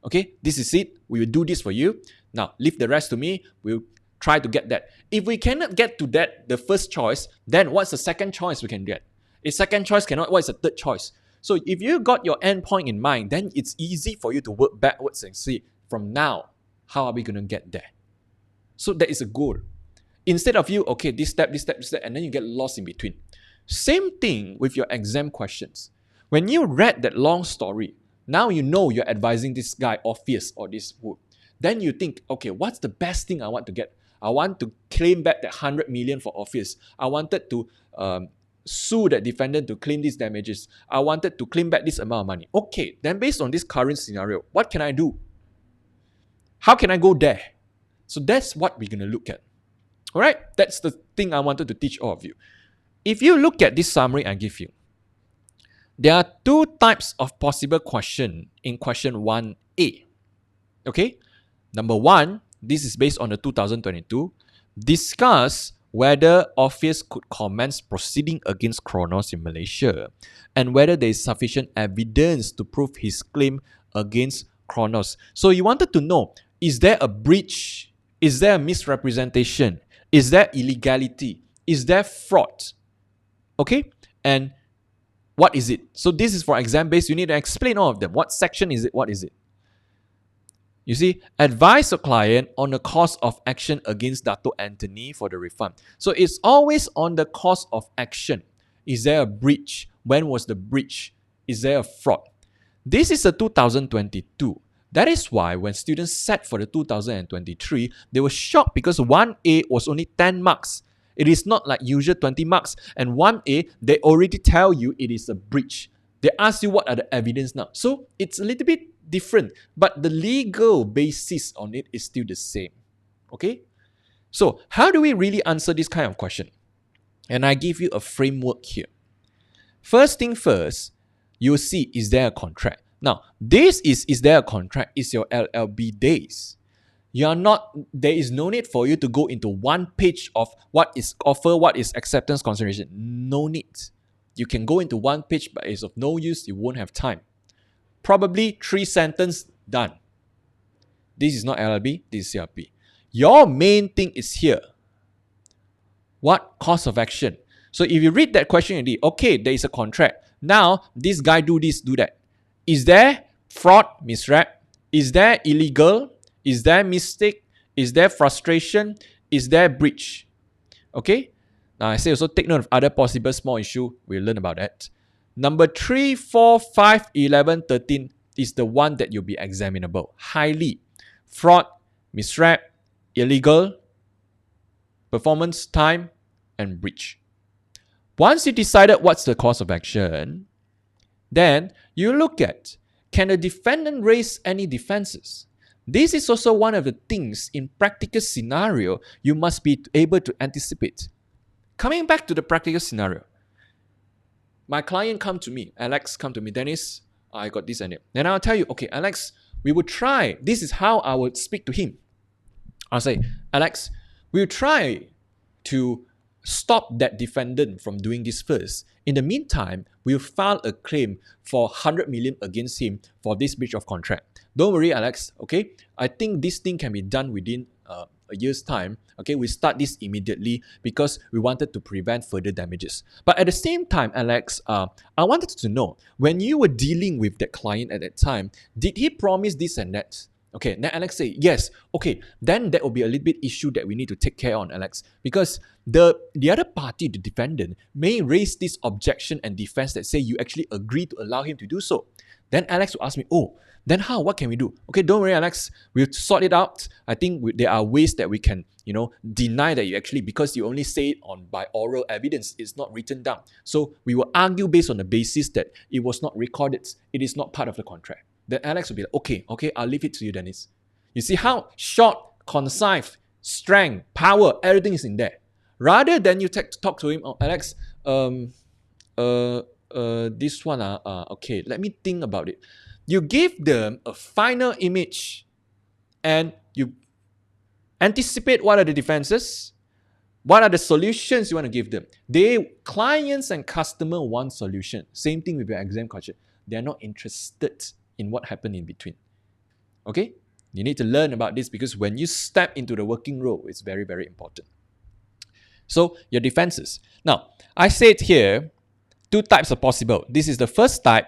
Speaker 1: Okay, this is it. We will do this for you. Now, leave the rest to me. We'll try to get that. If we cannot get to that, the first choice, then what's the second choice we can get? If second choice cannot, what is the third choice? So if you got your end point in mind, then it's easy for you to work backwards and see from now, how are we going to get there? So that is a goal. Instead of you, okay, this step, and then you get lost in between. Same thing with your exam questions. When you read that long story, now you know you're advising this guy, Orpheus, or this wood. Then you think, okay, what's the best thing I want to get? I want to claim back that 100 million for Orpheus. I wanted to sue that defendant to claim these damages. I wanted to claim back this amount of money. Okay, then based on this current scenario, what can I do? How can I go there? So that's what we're going to look at. All right, that's the thing I wanted to teach all of you. If you look at this summary I give you, there are two types of possible question in question 1A. Okay, number one, this is based on the 2022. Discuss whether Orpheus could commence proceeding against Kronos in Malaysia and whether there is sufficient evidence to prove his claim against Kronos. So you wanted to know, is there a breach? Is there a misrepresentation? Is there illegality? Is there fraud? Okay, and what is it? So this is for exam based. You need to explain all of them. What section is it? What is it? You see, advise a client on the course of action against Dato Anthony for the refund. So it's always on the course of action. Is there a breach? When was the breach? Is there a fraud? This is a 2022. That is why when students sat for the 2023, they were shocked because 1A was only 10 marks. It is not like usual 20 marks. And 1A, they already tell you it is a breach. They ask you what are the evidence now. So it's a little bit different, but the legal basis on it is still the same. Okay? So how do we really answer this kind of question? And I give you a framework here. First thing first, you'll see, is there a contract? Now, this is there a contract? Is your LLB days. There is no need for you to go into one page of what is offer, what is acceptance consideration. No need. You can go into one page, but it's of no use. You won't have time. Probably 3 sentences, done. This is not LLB, this is CLP. Your main thing is here. What cause of action? So if you read that question already, okay, there is a contract. Now, this guy do this, do that. Is there fraud, misrep? Is there illegal? Is there mistake? Is there frustration? Is there breach? Okay? Now, I say also take note of other possible small issue. We'll learn about that. Number 3, 4, 5, 11, 13 is the one that you'll be examinable. Highly. Fraud, misrep, illegal, performance, time, and breach. Once you decided what's the cause of action, then you look at, can the defendant raise any defenses? This is also one of the things in practical scenario you must be able to anticipate. Coming back to the practical scenario, my client come to me, Alex come to me, Dennis, I got this and that. Then I'll tell you, okay, Alex, we will try. This is how I would speak to him. I'll say, Alex, we'll try to stop that defendant from doing this first. In the meantime, we'll file a claim for 100 million against him for this breach of contract. Don't worry, Alex, okay? I think this thing can be done within a year's time. Okay, we start this immediately because we wanted to prevent further damages. But at the same time, Alex, I wanted to know, when you were dealing with that client at that time, did he promise this and that? Okay, then Alex say, yes. Okay, then that will be a little bit issue that we need to take care on, Alex. Because the other party, the defendant, may raise this objection and defense that say you actually agree to allow him to do so. Then Alex will ask me, oh, then how? What can we do? Okay, don't worry, Alex. We'll sort it out. I think there are ways that we can, deny that you actually, because you only say it by oral evidence, it's not written down. So we will argue based on the basis that it was not recorded. It is not part of the contract. Then Alex will be like, okay, I'll leave it to you, Dennis. You see how short, concise, strength, power, everything is in there. Rather than you talk to him, oh, Alex, this one, okay, let me think about it. You give them a final image and you anticipate what are the defenses, what are the solutions you want to give them. Clients and customer want solution. Same thing with your exam question. They are not interested in what happened in between. Okay? You need to learn about this because when you step into the working role, it's very, very important. So, your defenses. Now, I said here, 2 types are possible. This is the first type,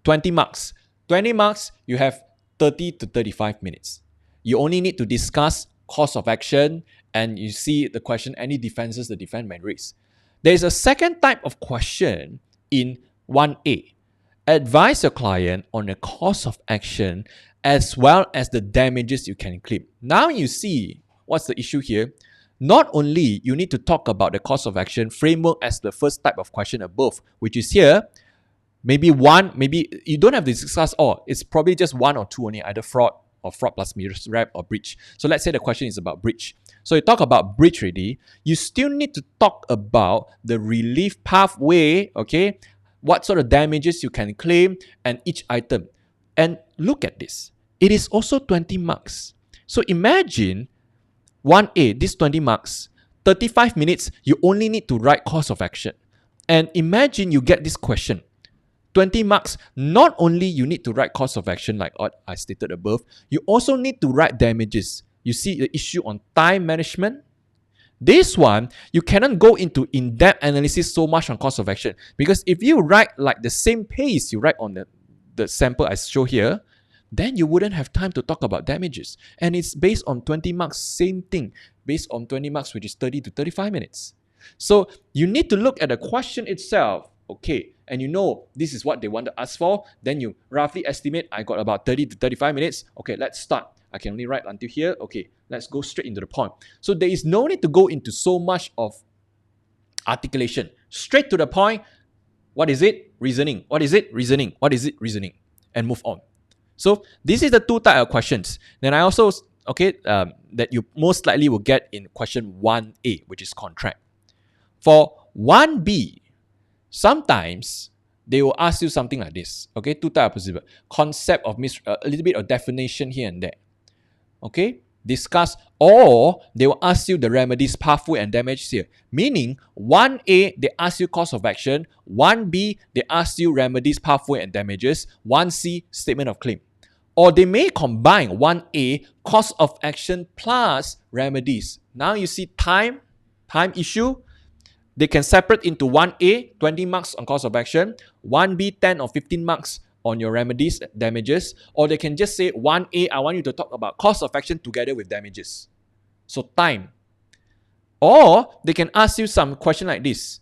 Speaker 1: 20 marks. 20 marks, you have 30 to 35 minutes. You only need to discuss cause of action and you see the question, any defenses the defendant may raise. There is a second type of question in 1A. Advise your client on the cause of action as well as the damages you can claim. Now you see what's the issue here. Not only you need to talk about the cause of action framework as the first type of question above, which is here, maybe you don't have to discuss all. It's probably just 1 or 2 only, either fraud or fraud plus misrep or breach. So let's say the question is about breach. So you talk about breach already. You still need to talk about the relief pathway, okay? What sort of damages you can claim and each item. And look at this. It is also 20 marks. So imagine 1A, this 20 marks, 35 minutes, you only need to write cause of action. And imagine you get this question. 20 marks, not only you need to write cause of action like what I stated above, you also need to write damages. You see the issue on time management. This one, you cannot go into in-depth analysis so much on cause of action because if you write like the same pace you write on the sample I show here, then you wouldn't have time to talk about damages. And it's based on 20 marks, same thing, based on 20 marks, which is 30 to 35 minutes. So you need to look at the question itself, okay, and you know this is what they want to ask for, then you roughly estimate, I got about 30 to 35 minutes, okay, let's start. I can only write until here, okay, let's go straight into the point. So there is no need to go into so much of articulation. Straight to the point, what is it? Reasoning. What is it? Reasoning. What is it? Reasoning. And move on. So this is the 2 types of questions. Then I also, that you most likely will get in question 1A, which is contract. For 1B, sometimes they will ask you something like this. Okay, 2 types possible. Concept of a little bit of definition here and there. Okay, discuss, or they will ask you the remedies, pathway, and damage here. Meaning, 1A, they ask you cause of action. 1B, they ask you remedies, pathway, and damages. 1C, statement of claim. Or they may combine 1A, course of action plus remedies. Now you see time issue. They can separate into 1A, 20 marks on course of action, 1B, 10 or 15 marks on your remedies, damages, or they can just say 1A, I want you to talk about course of action together with damages. So time. Or they can ask you some question like this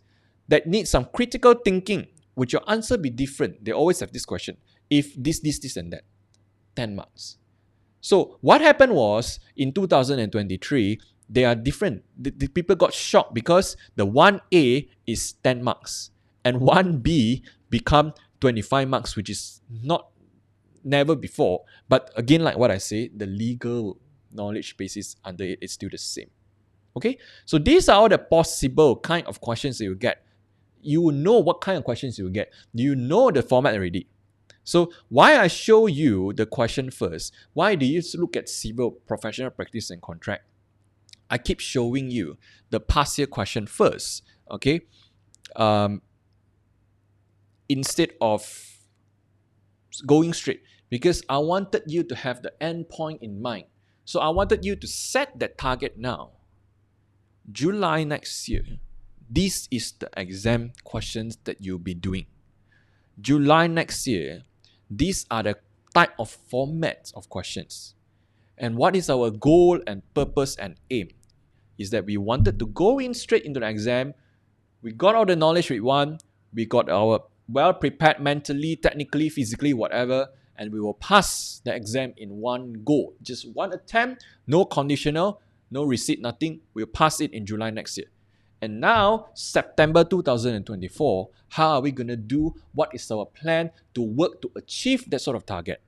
Speaker 1: that need some critical thinking. Would your answer be different? They always have this question. If this, and that. 10 marks. So what happened was in 2023, they are different. The people got shocked because the 1A is 10 marks and 1B become 25 marks, which is never before. But again, like what I say, the legal knowledge basis under it is still the same. Okay, so these are all the possible kind of questions that you get. You will know what kind of questions you will get. You know the format already. So why I show you the question first, why do you look at civil professional practice and contract? I keep showing you the past year question first, okay? Instead of going straight, because I wanted you to have the end point in mind. So I wanted you to set that target now. July next year, this is the exam questions that you'll be doing. July next year, these are the type of formats of questions. And what is our goal and purpose and aim? Is that we wanted to go in straight into the exam. We got all the knowledge we want. We got our well prepared mentally, technically, physically, whatever. And we will pass the exam in one go. Just one attempt, no conditional, no receipt, nothing. We'll pass it in July next year. And now, September 2024, how are we going to do? What is our plan to work to achieve that sort of target?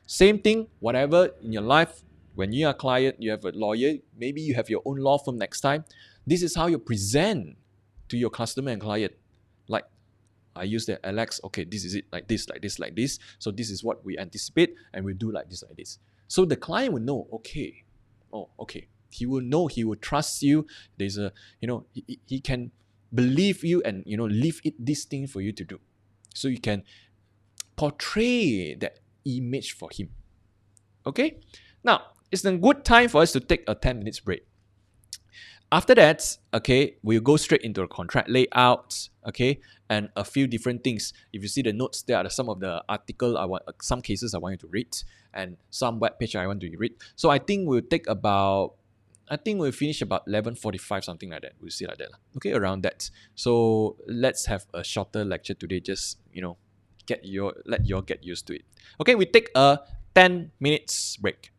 Speaker 1: Same thing, whatever in your life, when you are a client, you have a lawyer, maybe you have your own law firm next time. This is how you present to your customer and client. Like, I use the Alex, okay, this is it, like this, like this, like this. So this is what we anticipate, and we do like this, like this. So the client will know, okay, he will know, he will trust you. There's a, he can believe you and, leave it this thing for you to do. So you can portray that image for him. Okay? Now, it's a good time for us to take a 10 minutes break. After that, okay, we'll go straight into the contract layout, okay, and a few different things. If you see the notes, there are some of the article some cases I want you to read, and some webpage I want you to read. So I think we'll finish about 11:45, something like that. We'll see like that. Okay, around that. So let's have a shorter lecture today. Just, let you all get used to it. Okay, we take a 10 minutes break.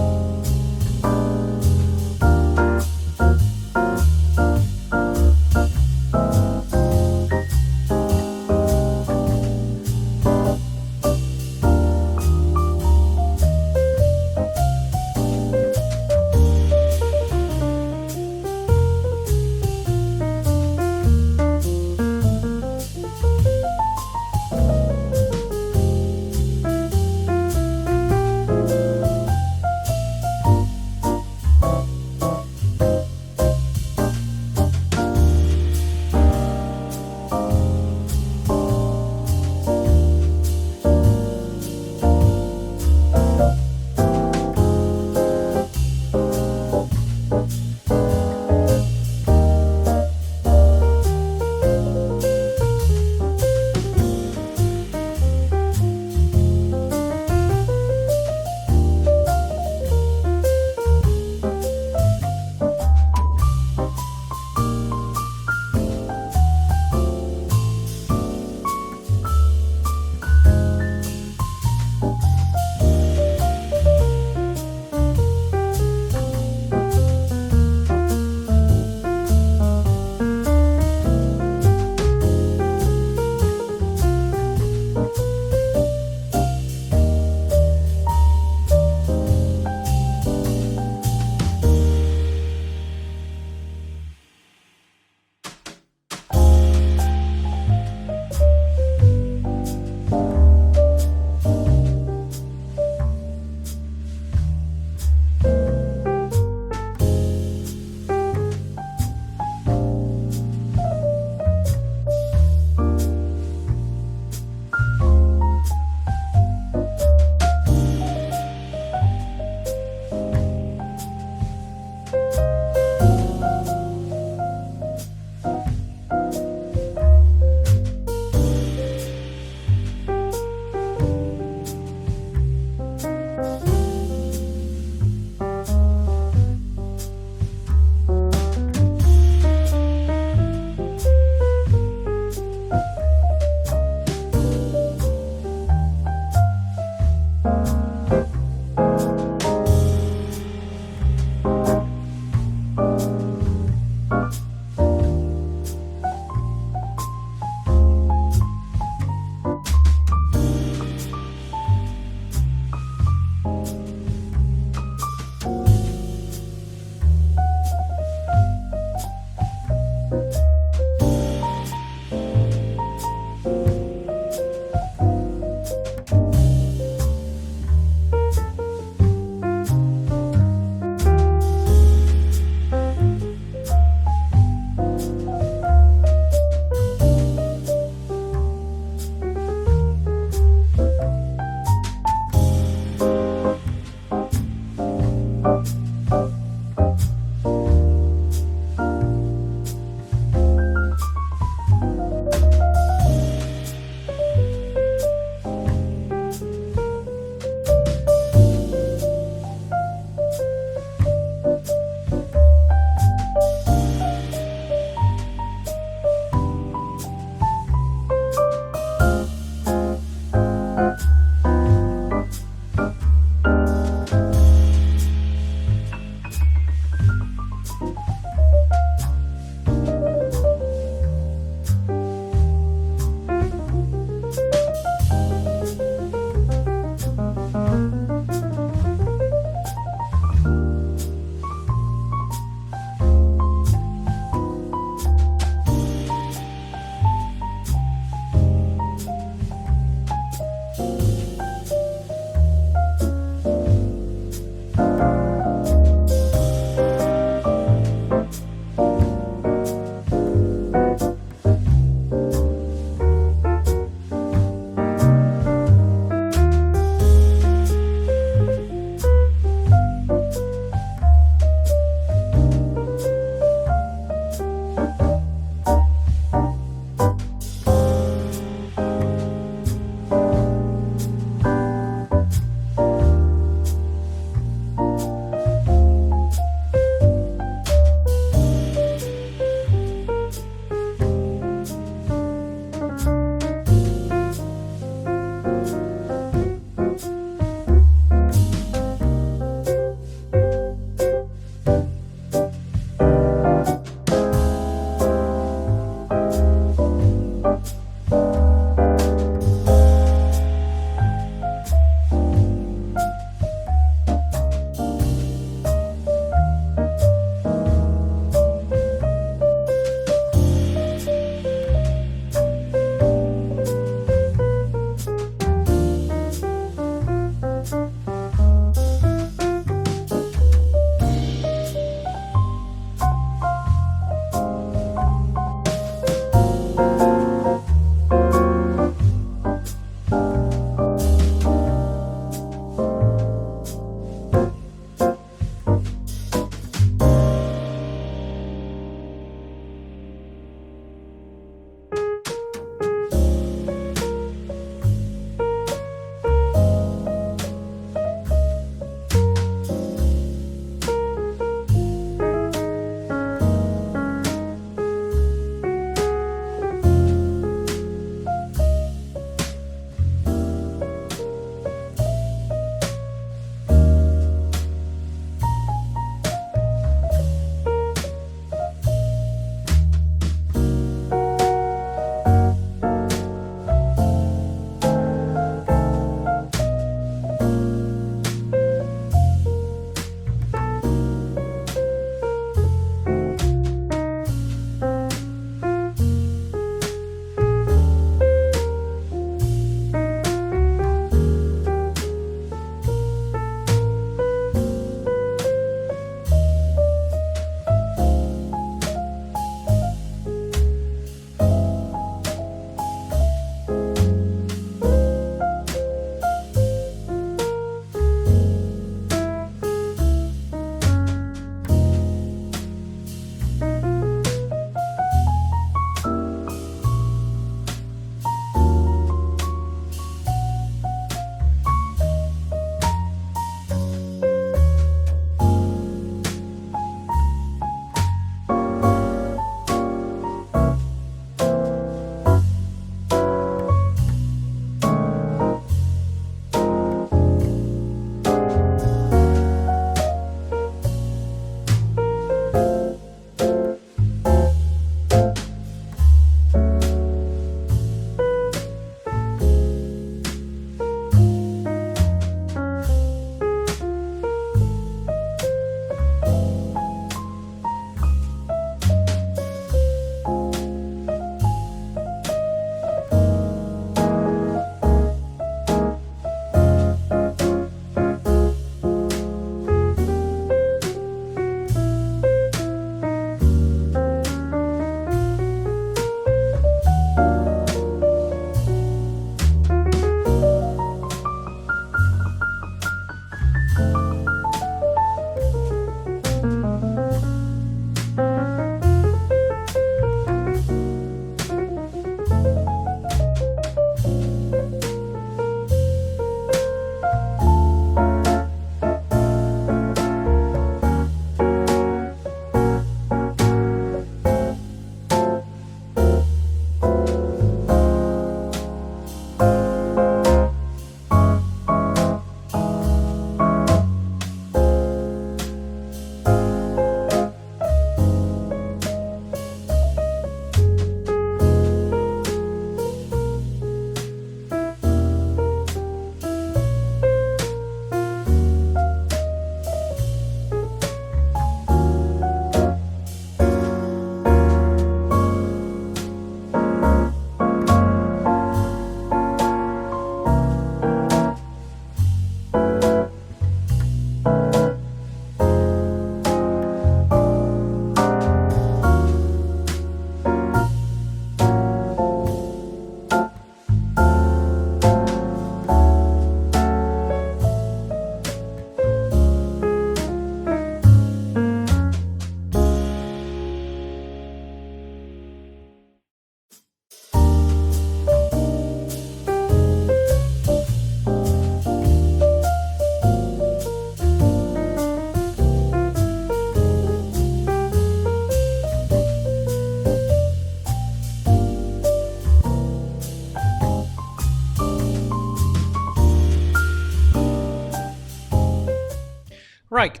Speaker 1: Right.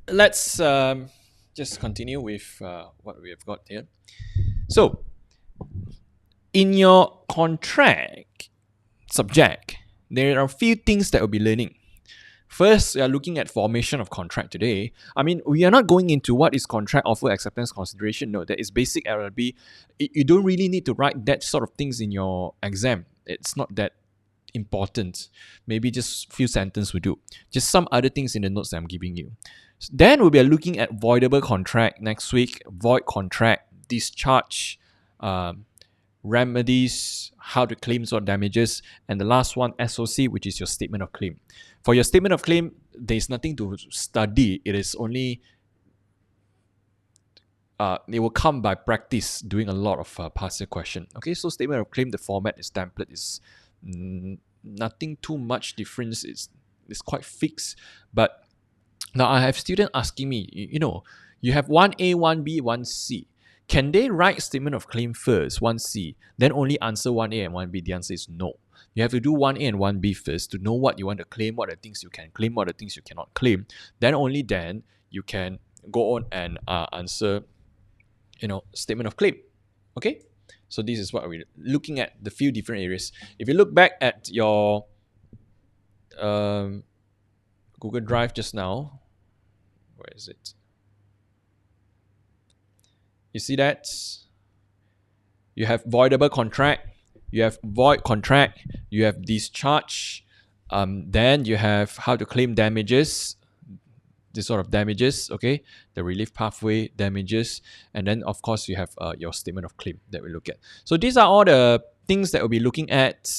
Speaker 1: Let's just continue with what we have got here. So, in your contract subject, there are a few things that we'll be learning. First, we are looking at formation of contract today. I mean, we are not going into what is contract, offer, acceptance, consideration. No, that is basic LLB. You don't really need to write that sort of things in your exam. It's not that important. Maybe just few sentences will do. Just some other things in the notes that I'm giving you. Then we'll be looking at voidable contract next week, void contract, discharge, remedies, how to claim sort of damages, and the last one, SOC, which is your statement of claim. For your statement of claim, there's nothing to study. It is only it will come by practice doing a lot of past year question. Okay, so statement of claim, the format is template is nothing too much difference. It's quite fixed. But now I have students asking me, you have 1A, 1B, 1C. Can they write statement of claim first, 1C, then only answer 1A and 1B? The answer is no. You have to do 1A and 1B first to know what you want to claim, what are the things you can claim, what are the things you cannot claim. Then only then you can go on and answer, statement of claim. Okay? So this is what we're looking at, the few different areas. If you look back at your Google Drive just now, where is it? You see that? You have voidable contract, you have void contract, you have discharge, then you have how to claim damages, this sort of damages, okay? The relief pathway damages, and then of course you have your statement of claim that we look at. So these are all the things that we'll be looking at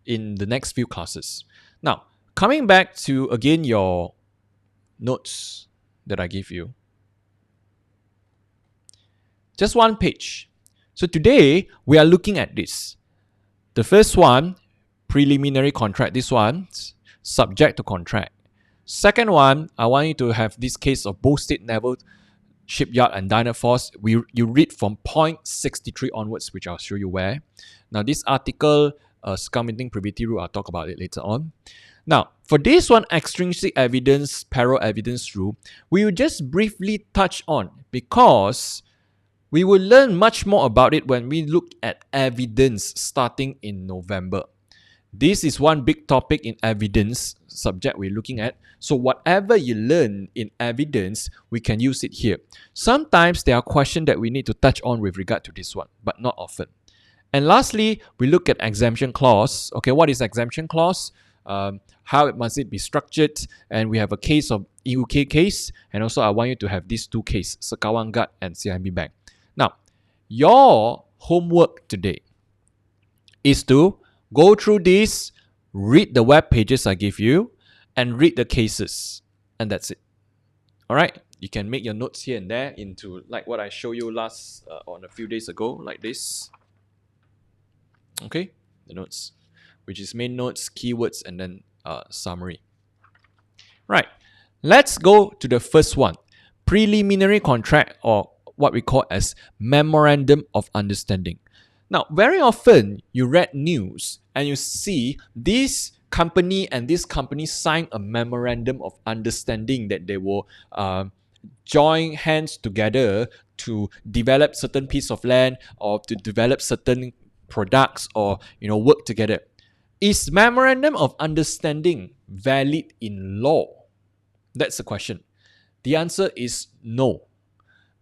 Speaker 1: in the next few classes. Now, coming back to again your notes that I give you. Just one page. So today we are looking at this. The first one, preliminary contract. This one, subject to contract. Second one, I want you to have this case of both State Naval Shipyard and Dynaforce. You read from point 63 onwards, which I'll show you where. Now this article, Scum-Meeting Privity Rule, I'll talk about it later on. Now, for this one, extrinsic evidence, Parole evidence rule, we will just briefly touch on because we will learn much more about it when we look at evidence starting in November. This is one big topic in evidence subject we're looking at. So whatever you learn in evidence, we can use it here. Sometimes there are questions that we need to touch on with regard to this one, but not often. And lastly, we look at exemption clause. Okay, what is exemption clause? How must it be structured? And we have a case of UK case, and also I want you to have these two cases, Sekawan Guard and CIMB Bank. Now, your homework today is to go through this, read the web pages I give you, and read the cases, and that's it. All right, you can make your notes here and there into like what I showed you last on a few days ago, like this. Okay, the notes, which is main notes, keywords, and then summary. Right, let's go to the first one, preliminary contract, or what we call as memorandum of understanding. Now, very often you read news and you see this company and this company sign a memorandum of understanding that they will join hands together to develop certain piece of land or to develop certain products or work together. Is memorandum of understanding valid in law? That's the question. The answer is no.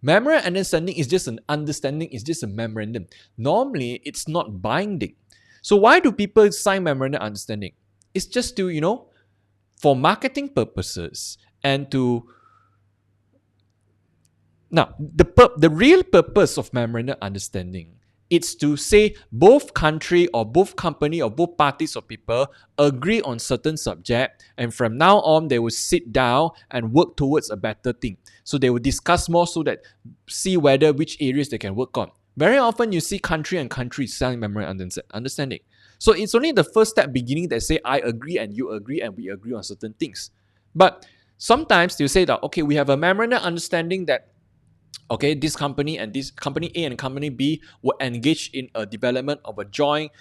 Speaker 1: Memorandum of understanding is just an understanding, it's just a memorandum. Normally, it's not binding. So why do people sign memorandum of understanding? It's just to, for marketing purposes and to... Now, the real purpose of memorandum of understanding, it's to say both country or both company or both parties or people agree on certain subject, and from now on they will sit down and work towards a better thing. So they will discuss more so that see whether which areas they can work on. Very often you see country and country signing memorandum of understanding. So it's only the first step beginning that say I agree and you agree and we agree on certain things. But sometimes they say that okay, we have a memorandum of understanding that okay, this company and this company A and company B will engage in a development of a joint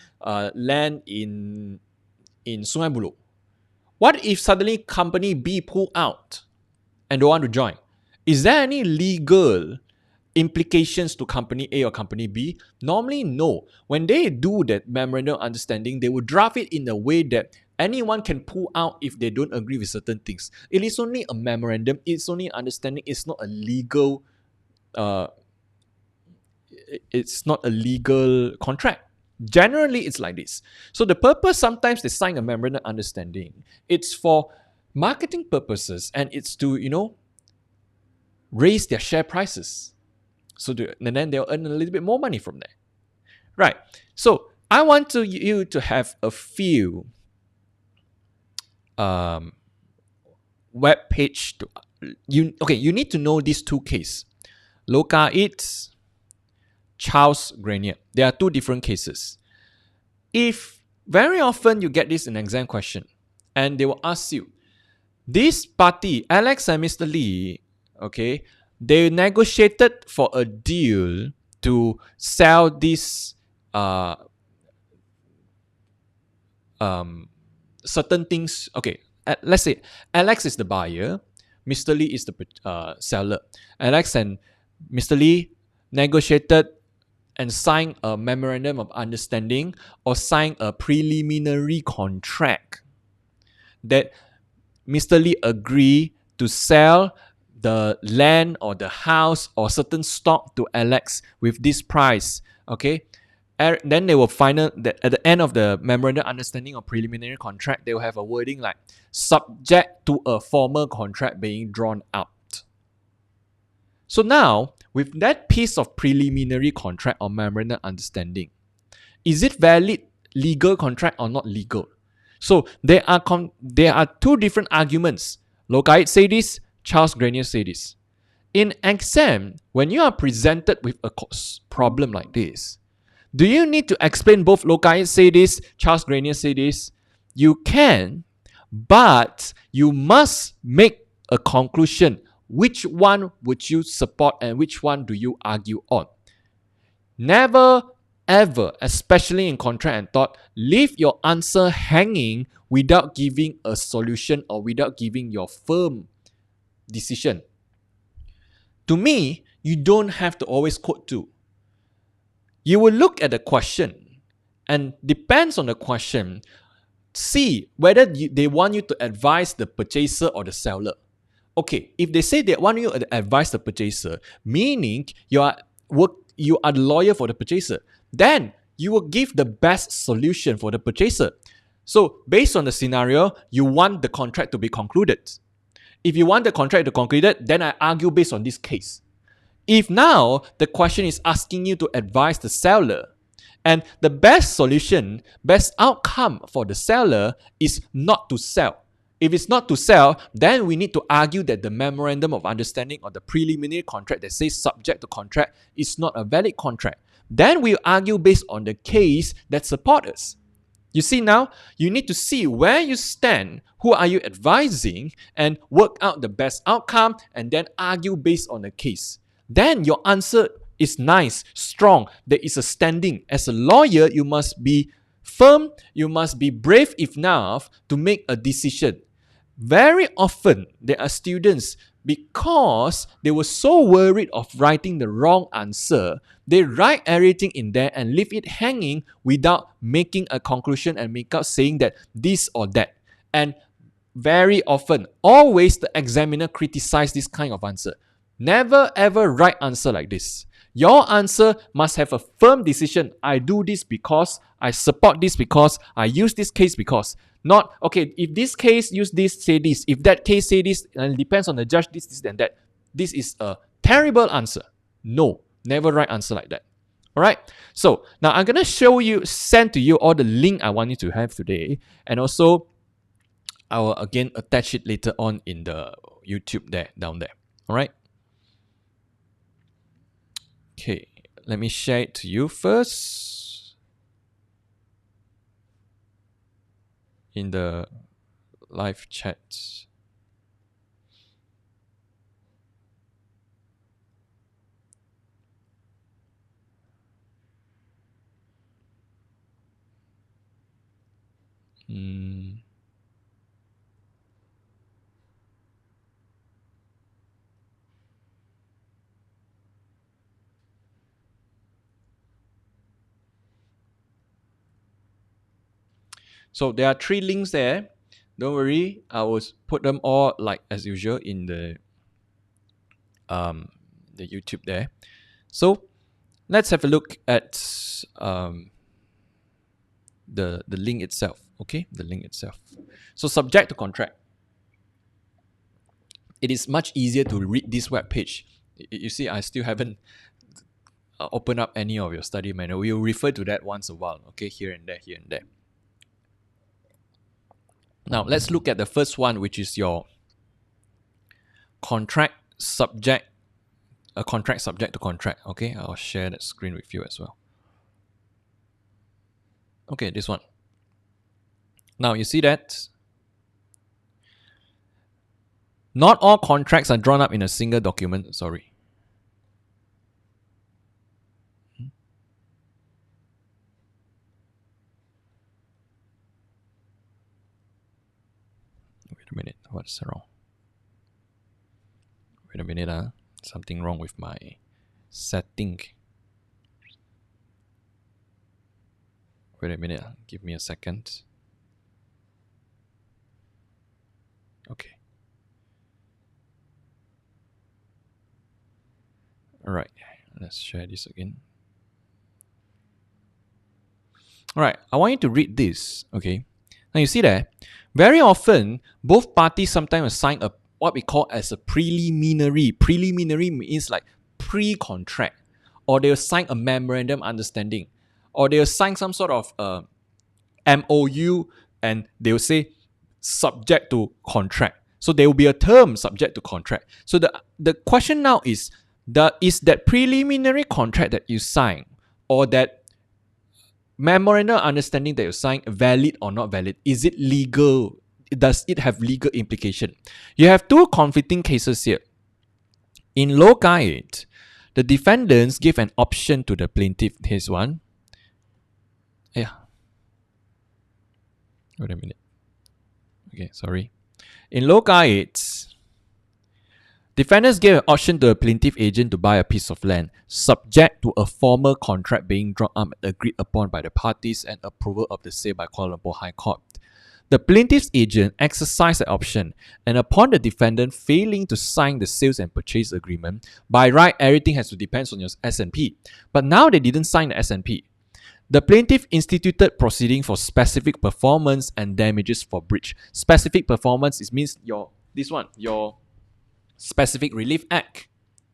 Speaker 1: land in in Sungai Buloh. What if suddenly company B pull out and don't want to join? Is there any legal implications to company A or company B? Normally, no. When they do that memorandum of understanding, they will draft it in a way that anyone can pull out if they don't agree with certain things. It is only a memorandum. It's only understanding. It's not a legal. It's not a legal contract. Generally, it's like this. So the purpose, sometimes they sign a memorandum of understanding. It's for marketing purposes, and it's to raise their share prices. And then they'll earn a little bit more money from there. Right. So I want you to have a few web page. You need to know these two cases. Loka Eats, Charles Grenier. There are two different cases. If very often you get this in an exam question, and they will ask you, this party, Alex and Mr. Lee, okay, they negotiated for a deal to sell this certain things. Okay, let's say Alex is the buyer, Mr. Lee is the seller. Alex and Mr. Lee negotiated and signed a memorandum of understanding or signed a preliminary contract that Mr. Lee agreed to sell the land or the house or certain stock to Alex with this price. Okay. Then they will final that at the end of the memorandum understanding or preliminary contract, they will have a wording like subject to a formal contract being drawn out. So now, with that piece of preliminary contract or memorandum understanding, is it valid legal contract or not legal? So there are two different arguments. Lokait say this, Charles Grenier say this. In exam, when you are presented with a problem like this, do you need to explain both Lokait say this, Charles Grenier say this? You can, but you must make a conclusion. Which one would you support and which one do you argue on? Never ever, especially in contract and thought, leave your answer hanging without giving a solution or without giving your firm decision. To me, you don't have to always quote two. You will look at the question and depends on the question, see whether they want you to advise the purchaser or the seller. Okay, if they say they want you to advise the purchaser, meaning you are the lawyer for the purchaser, then you will give the best solution for the purchaser. So based on the scenario, you want the contract to be concluded. If you want the contract to be concluded, then I argue based on this case. If now the question is asking you to advise the seller, and the best solution, best outcome for the seller is not to sell. If it's not to sell, then we need to argue that the memorandum of understanding or the preliminary contract that says subject to contract is not a valid contract. Then we argue based on the case that supports us. You see now, you need to see where you stand, who are you advising, and work out the best outcome, and then argue based on the case. Then your answer is nice, strong, there is a standing. As a lawyer, you must be firm, you must be brave enough to make a decision. Very often, there are students, because they were so worried of writing the wrong answer, they write everything in there and leave it hanging without making a conclusion and make out saying that this or that. And very often, always the examiner criticizes this kind of answer. Never ever write answer like this. Your answer must have a firm decision. I do this because, I support this because, I use this case because. Not, okay, if this case use this, say this. If that case say this, and it depends on the judge, this, and that. This is a terrible answer. No, never write answer like that. Alright, so now I'm going to send to you all the link I want you to have today. And also, I will again attach it later on in the YouTube down there. Alright. Okay, let me share it to you first in the live chat. So there are 3 links there. Don't worry, I will put them all like as usual in the YouTube there. So let's have a look at the link itself. Okay, the link itself. So subject to contract. It is much easier to read this web page. You see, I still haven't opened up any of your study manual. We'll refer to that once a while. Okay, here and there, here and there. Now let's look at the first one, which is your contract subject to contract. Okay, I'll share that screen with you as well. Okay, this one. Now you see that not all contracts are drawn up in a single document. Sorry. Wait a minute, what's wrong? Wait a minute, something wrong with my setting. Wait a minute, give me a second. Okay. Alright, let's share this again. Alright, I want you to read this, okay? Now you see that very often both parties sometimes sign a what we call as a preliminary. Preliminary means like pre-contract, or they'll sign a memorandum understanding, or they'll sign some sort of MOU, and they'll say subject to contract. So there will be a term subject to contract. So the question now is that preliminary contract that you sign, or that memorandum understanding that you sign, valid or not valid? Is it legal? Does it have legal implication? You have 2 conflicting cases here. In loci 8, the defendants give an option to the plaintiff. Here's one. Yeah. Wait a minute. Okay, sorry. In loci 8, defendants gave an option to a plaintiff agent to buy a piece of land, subject to a formal contract being drawn up and agreed upon by the parties and approval of the sale by Kuala Lumpur High Court. The plaintiff's agent exercised the option, and upon the defendant failing to sign the sales and purchase agreement, by right, everything has to depend on your S&P. But now they didn't sign the S&P. The plaintiff instituted proceeding for specific performance and damages for breach. Specific performance, it means your Specific Relief Act,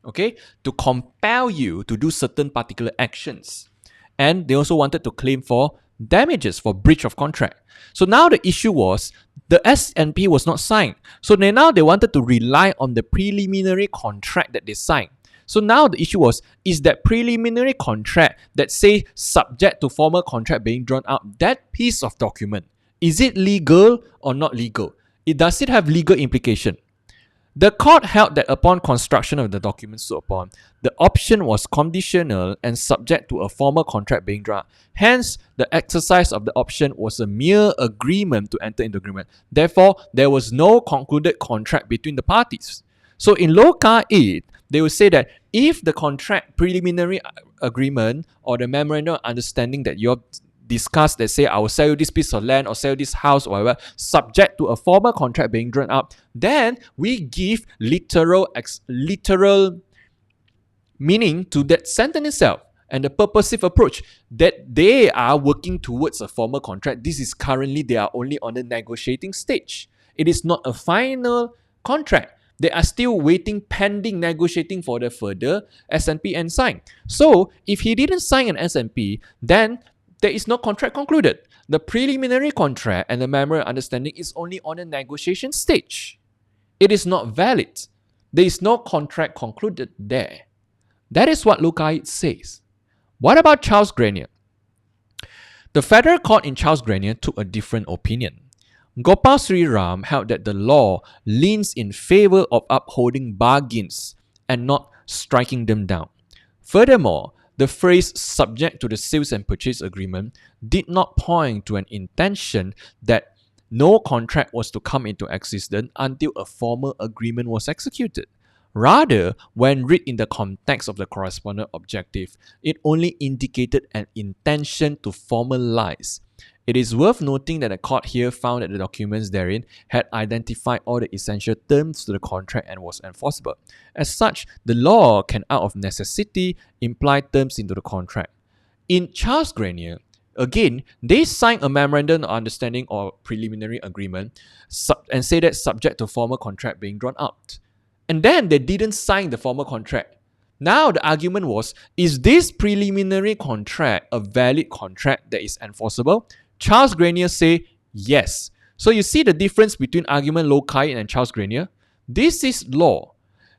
Speaker 1: okay, to compel you to do certain particular actions. And they also wanted to claim for damages for breach of contract. So now the issue was the S&P was not signed. So they wanted to rely on the preliminary contract that they signed. So now the issue was, is that preliminary contract that say subject to formal contract being drawn out, that piece of document, is it legal or not legal? Does it have legal implication? The court held that upon construction of the documents so upon, the option was conditional and subject to a formal contract being drawn. Hence, the exercise of the option was a mere agreement to enter into agreement. Therefore, there was no concluded contract between the parties. So in loci 8, they will say that if the contract preliminary agreement or the memorandum of understanding that you're discussed that say I will sell you this piece of land or sell you this house or whatever, subject to a formal contract being drawn up, then we give literal meaning to that sentence itself and the purposive approach that they are working towards a formal contract. This is currently they are only on the negotiating stage. It is not a final contract. They are still waiting, pending, negotiating for the further S&P and sign. So if he didn't sign an S&P, then there is no contract concluded. The preliminary contract and the memorandum of understanding is only on a negotiation stage. It is not valid. There is no contract concluded there. That is what loci 8 says. What about Charles Grenier? The federal court in Charles Grenier took a different opinion. Gopal Sri Ram held that the law leans in favor of upholding bargains and not striking them down. Furthermore, the phrase subject to the sales and purchase agreement did not point to an intention that no contract was to come into existence until a formal agreement was executed. Rather, when read in the context of the correspondent objective, it only indicated an intention to formalize It is worth noting that the court here found that the documents therein had identified all the essential terms to the contract and was enforceable. As such, the law can out of necessity imply terms into the contract. In Charles Grenier, again, they signed a memorandum of understanding or preliminary agreement and say that subject to formal contract being drawn out. And then they didn't sign the formal contract. Now the argument was, is this preliminary contract a valid contract that is enforceable? Charles Grenier say yes. So you see the difference between argument loci and Charles Grenier? This is law.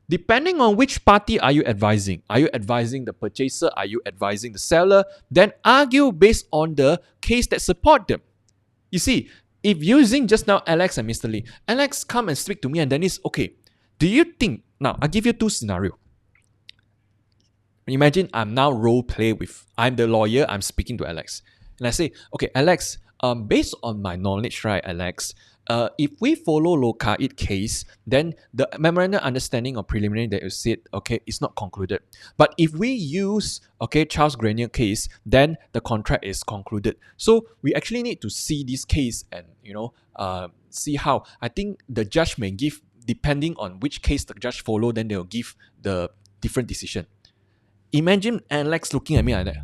Speaker 1: Depending on which party are you advising the purchaser? Are you advising the seller? Then argue based on the case that support them. You see, if using just now Alex and Mr. Lee, Alex come and speak to me and then it's okay. Do you think, now I'll give you two scenarios. Imagine I'm now role play with, I'm the lawyer, I'm speaking to Alex. And I say, okay, Alex, based on my knowledge, right, Alex, if we follow loci case, then the memorandum understanding or preliminary that you said, okay, it's not concluded. But if we use, okay, Charles Grenier case, then the contract is concluded. So we actually need to see this case and, see how. I think the judge may give, depending on which case the judge follow, then they'll give the different decision. Imagine Alex looking at me like that.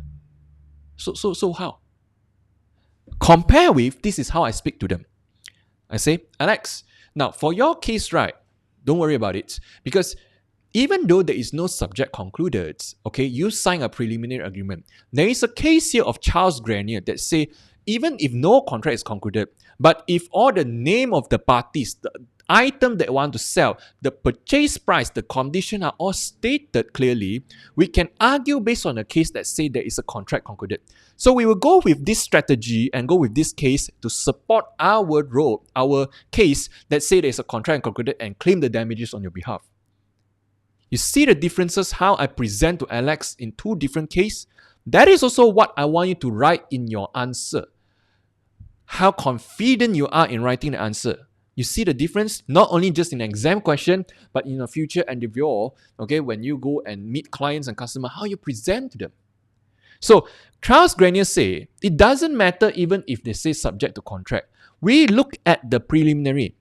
Speaker 1: So how? Compare with, this is how I speak to them. I say, Alex, now for your case, right, don't worry about it. Because even though there is no subject concluded, okay, you sign a preliminary agreement. There is a case here of Charles Grenier that say, even if no contract is concluded, but if all the name of the parties, the item that want to sell, the purchase price, the condition are all stated clearly, we can argue based on a case that say there is a contract concluded. So we will go with this strategy and go with this case to support our role, our case that say there is a contract concluded and claim the damages on your behalf. You see the differences how I present to Alex in two different cases? That is also what I want you to write in your answer. How confident you are in writing the answer. You see the difference not only just in an exam question, but in a future endeavor, okay, when you go and meet clients and customers, how you present to them. So Charles Grenier say, it doesn't matter even if they say subject to contract. We look at the preliminary.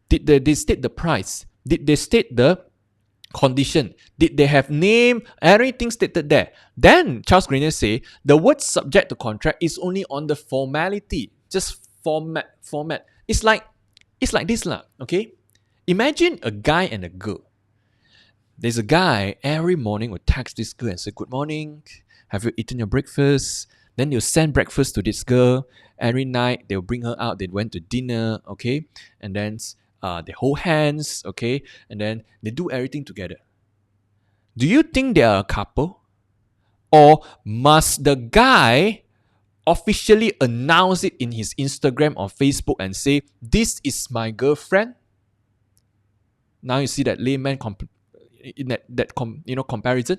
Speaker 1: Did they state the price? Did they state the condition? Did they have name? Everything stated there. Then Charles Grenier say, the word subject to contract is only on the formality. Just format. It's like this lah, okay? Imagine a guy and a girl. There's a guy every morning will text this girl and say, good morning, have you eaten your breakfast? Then they'll send breakfast to this girl. Every night they'll bring her out, they went to dinner, okay? And then they hold hands, okay? And then they do everything together. Do you think they are a couple? Or must the guy officially announce it in his Instagram or Facebook and say, this is my girlfriend? Now you see that layman comparison.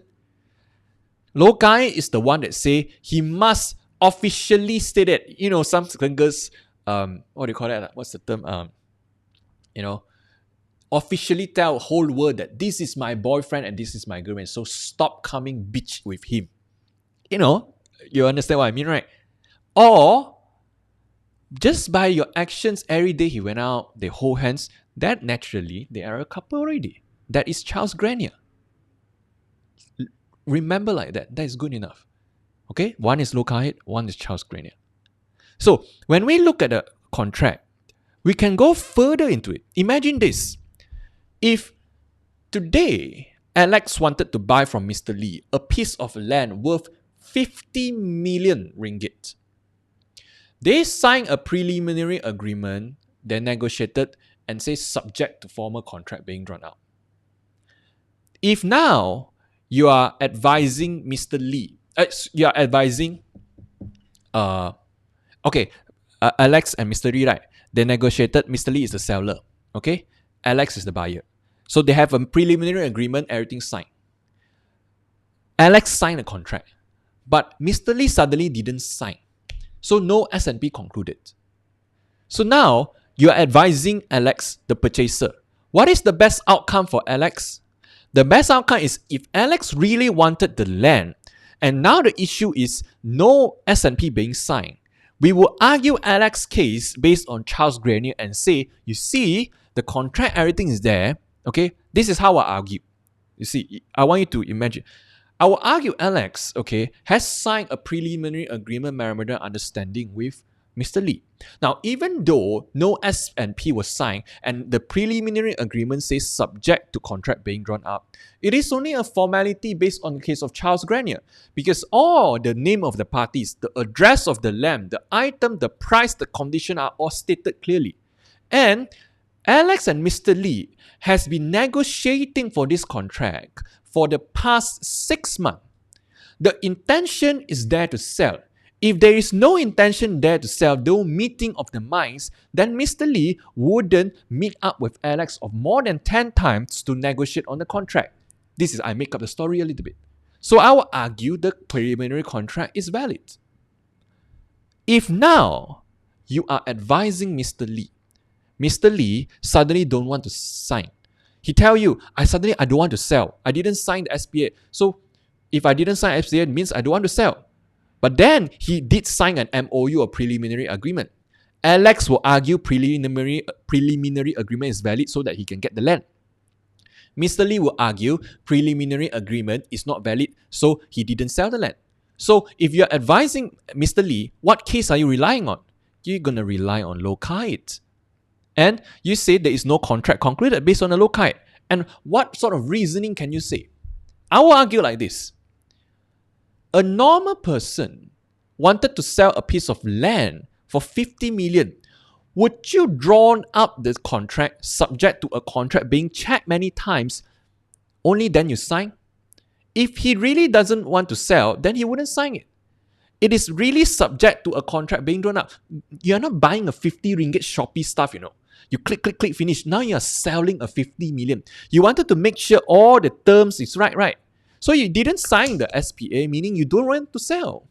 Speaker 1: Loci is the one that say he must officially state it. Some girls, what do you call that? What's the term? Officially tell the whole world that this is my boyfriend and this is my girlfriend. So stop coming bitch with him. You understand what I mean, right? Or just by your actions every day he went out, they hold hands, that naturally they are a couple already. That is Charles Grenier. Remember like that. That is good enough. Okay? One is loci, one is Charles Grenier. So when we look at the contract, we can go further into it. Imagine this. If today Alex wanted to buy from Mr. Lee a piece of land worth 50 million ringgit, they signed a preliminary agreement, they negotiated and say subject to formal contract being drawn out. If now you are advising Mr. Lee, you are advising, Alex and Mr. Lee, right? They negotiated, Mr. Lee is the seller, okay? Alex is the buyer. So they have a preliminary agreement, everything signed. Alex signed a contract, but Mr. Lee suddenly didn't sign. So no S&P concluded. So now you are advising Alex, the purchaser. What is the best outcome for Alex? The best outcome is if Alex really wanted the land, and now the issue is no S&P being signed. We will argue Alex's case based on Charles Grenier and say, you see, the contract, everything is there. Okay, this is how I argue. You see, I want you to imagine. I will argue Alex, okay, has signed a preliminary agreement memorandum understanding with Mr. Lee. Now, even though no S&P was signed and the preliminary agreement says subject to contract being drawn up, it is only a formality based on the case of Charles Grenier because all the name of the parties, the address of the land, the item, the price, the condition are all stated clearly. And Alex and Mr. Lee has been negotiating for this contract for the past 6 months. The intention is there to sell. If there is no intention there to sell, no meeting of the minds, then Mr. Lee wouldn't meet up with Alex of more than 10 times to negotiate on the contract. This is, I make up the story a little bit. So I will argue the preliminary contract is valid. If now you are advising Mr. Lee suddenly don't want to sign. He tell you, I don't want to sell. I didn't sign the SPA. So if I didn't sign SPA, it means I don't want to sell. But then he did sign an MOU, a preliminary agreement. Alex will argue preliminary agreement is valid so that he can get the land. Mr. Lee will argue preliminary agreement is not valid, so he didn't sell the land. So if you're advising Mr. Lee, what case are you relying on? You're going to rely on locite. And you say there is no contract concluded based on a locite. And what sort of reasoning can you say? I will argue like this. A normal person wanted to sell a piece of land for 50 million. Would you draw up the contract subject to a contract being checked many times, only then you sign? If he really doesn't want to sell, then he wouldn't sign it. It is really subject to a contract being drawn up. You're not buying a 50 ringgit Shopee stuff, You click, finish. Now you're selling a 50 million. You wanted to make sure all the terms is right. So you didn't sign the SPA, meaning you don't want to sell.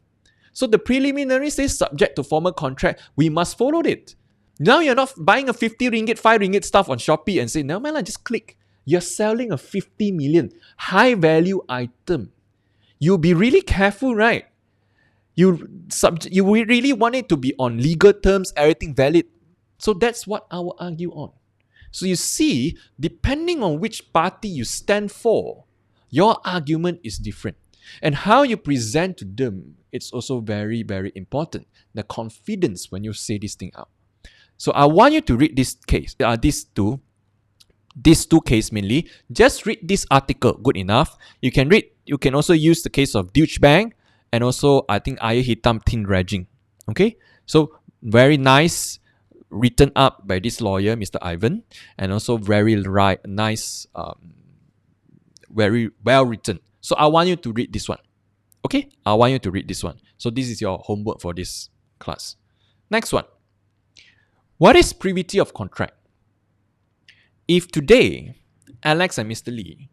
Speaker 1: So the preliminary says subject to formal contract, we must follow it. Now you're not buying a 50 ringgit, 5 ringgit stuff on Shopee and say, no man, just click. You're selling a 50 million high value item. You'll be really careful, right? You really want it to be on legal terms, everything valid. So that's what I will argue on. So you see, depending on which party you stand for, your argument is different. And how you present to them, it's also very, very important. The confidence when you say this thing out. So I want you to read this case, these two cases mainly. Just read this article, good enough. You can also use the case of Deutsche Bank and also I think Air Hitam Tin Raging. Okay? So very nice, written up by this lawyer, Mr. Ivan, and also very nice, very well written. So I want you to read this one. Okay? I want you to read this one. So this is your homework for this class. Next one. What is privity of contract? If today, Alex and Mr. Lee,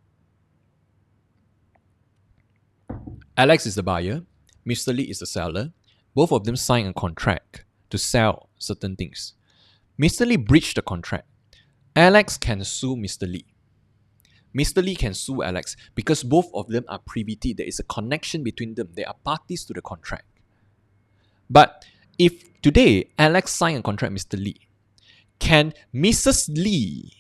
Speaker 1: Alex is the buyer, Mr. Lee is the seller, both of them sign a contract to sell certain things. Mr. Lee breached the contract. Alex can sue Mr. Lee. Mr. Lee can sue Alex because both of them are privity. There is a connection between them. They are parties to the contract. But if today Alex signed a contract with Mr. Lee, can Mrs. Lee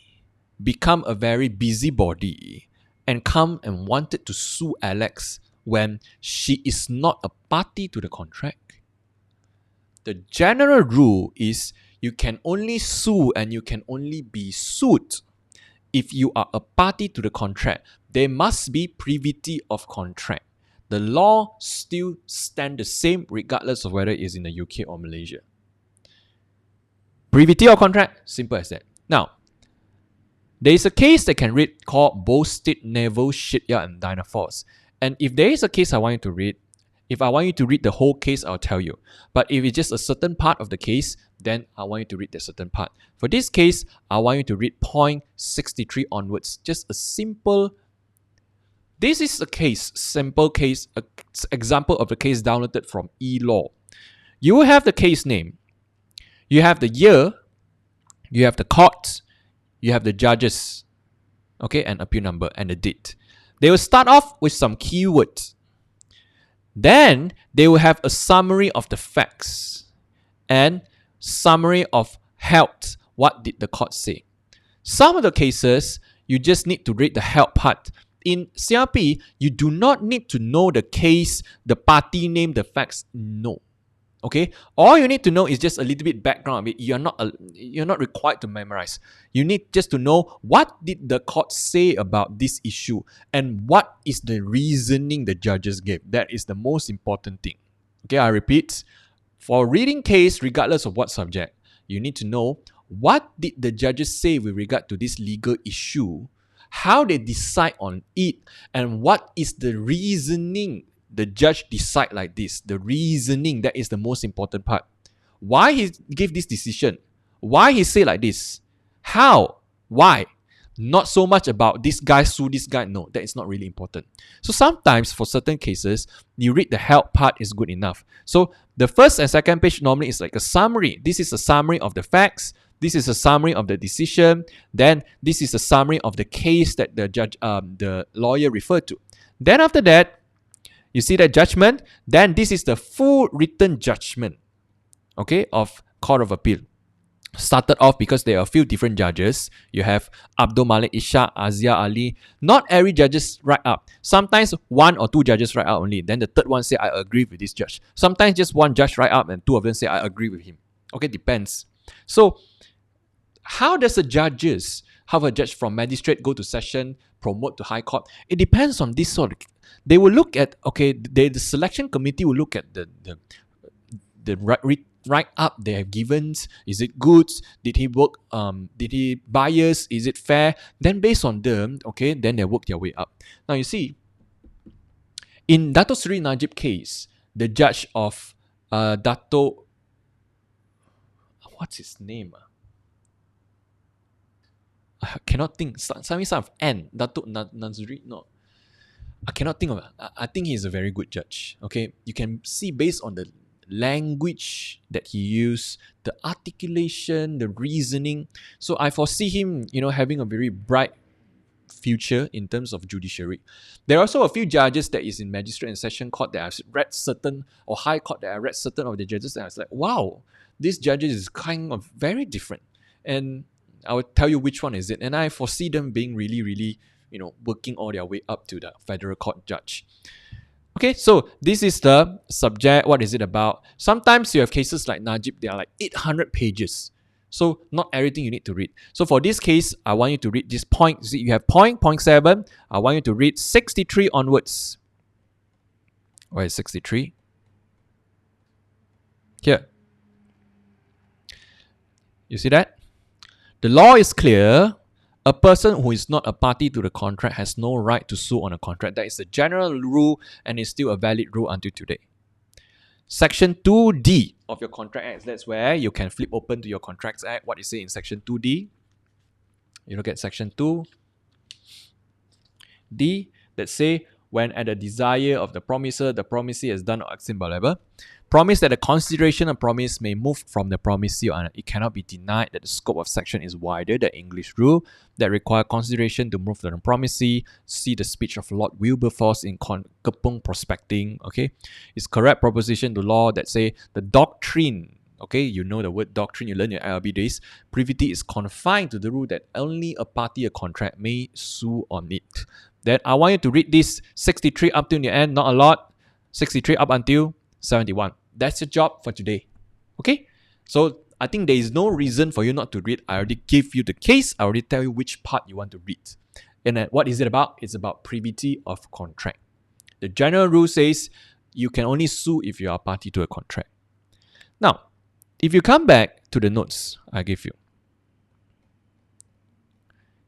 Speaker 1: become a very busybody and come and wanted to sue Alex when she is not a party to the contract? The general rule is you can only sue and you can only be sued if you are a party to the contract. There must be privity of contract. The law still stands the same regardless of whether it is in the UK or Malaysia. Privity of contract, simple as that. Now, there is a case that can read called Bowstead Naval Shipyard and Dynaforce. And if there is a case I want you to read, if I want you to read the whole case, I'll tell you. But if it's just a certain part of the case, then I want you to read the certain part. For this case, I want you to read point 63 onwards. Just a simple. This is a case, simple case, an example of the case downloaded from eLaw. You will have the case name. You have the year. You have the court. You have the judges. Okay, and appeal number and the date. They will start off with some keywords. Then they will have a summary of the facts. and summary of held. What did the court say? Some of the cases, you just need to read the held part. In CLP, you do not need to know the case, the party name, the facts. No. Okay, all you need to know is just a little bit background. You're not required to memorize. You need just to know what did the court say about this issue and what is the reasoning the judges gave. That is the most important thing. Okay, I repeat, for reading case, regardless of what subject, you need to know what did the judges say with regard to this legal issue, how they decide on it, and what is the reasoning the judge decide like this. The reasoning, that is the most important part. Why he gave this decision? Why he say like this? How? Why? Not so much about this guy sue this guy. No, that is not really important. So sometimes for certain cases, you read the help part is good enough. So the first and second page normally is like a summary. This is a summary of the facts. This is a summary of the decision. Then this is a summary of the case that the lawyer referred to. Then after that, you see that judgment? Then this is the full written judgment, okay, of Court of Appeal. Started off because there are a few different judges. You have Abdul Malik Ishaq, Azia Ali. Not every judges write up. Sometimes one or two judges write up only. Then the third one say, I agree with this judge. Sometimes just one judge write up and two of them say, I agree with him. Okay, depends. So how does a judge from magistrate go to session, promote to high court? It depends on this sort of. They will look at, okay, the selection committee will look at the write up they have given. Is it good? Did he work? Did he bias? Is it fair? Then based on them, okay, then they work their way up. Now you see, in Dato Sri Najib case, the judge of Dato, what's his name? I cannot think. Something of N. Dato Nazri. No, I cannot think of it. I think he's a very good judge. Okay, you can see based on the language that he used, the articulation, the reasoning. So I foresee him, having a very bright future in terms of judiciary. There are also a few judges that is in magistrate and session court that I've read certain, or high court that I read certain of the judges, and I was like, wow, these judges is kind of very different. And I will tell you which one is it. And I foresee them being really, really, working all their way up to the federal court judge. Okay, so this is the subject. What is it about? Sometimes you have cases like Najib, they are like 800 pages. So not everything you need to read. So for this case, I want you to read this point. See, you have point 7. I want you to read 63 onwards. Where is 63? Here. You see that? The law is clear. A person who is not a party to the contract has no right to sue on a contract. That is a general rule and is still a valid rule until today. Section 2D of your Contract Act, that's where you can flip open to your Contracts Act. What is it in Section 2D? You look at Section 2D that say, when at the desire of the promisor, the promisee has done or acted whatever. Promise that the consideration of promise may move from the promisee, and it cannot be denied that the scope of section is wider than English rule that require consideration to move from the promisee. See the speech of Lord Wilberforce in Kepung Prospecting. Okay, it's correct proposition to law that say the doctrine. Okay, you know the word doctrine, you learn your IRB days. Privity is confined to the rule that only a party, a contract, may sue on it. Then I want you to read this 63 up till the end, not a lot. 63 up until 71. That's your job for today. Okay? So I think there is no reason for you not to read. I already gave you the case. I already tell you which part you want to read. And then what is it about? It's about privity of contract. The general rule says you can only sue if you are a party to a contract. Now, if you come back to the notes I gave you,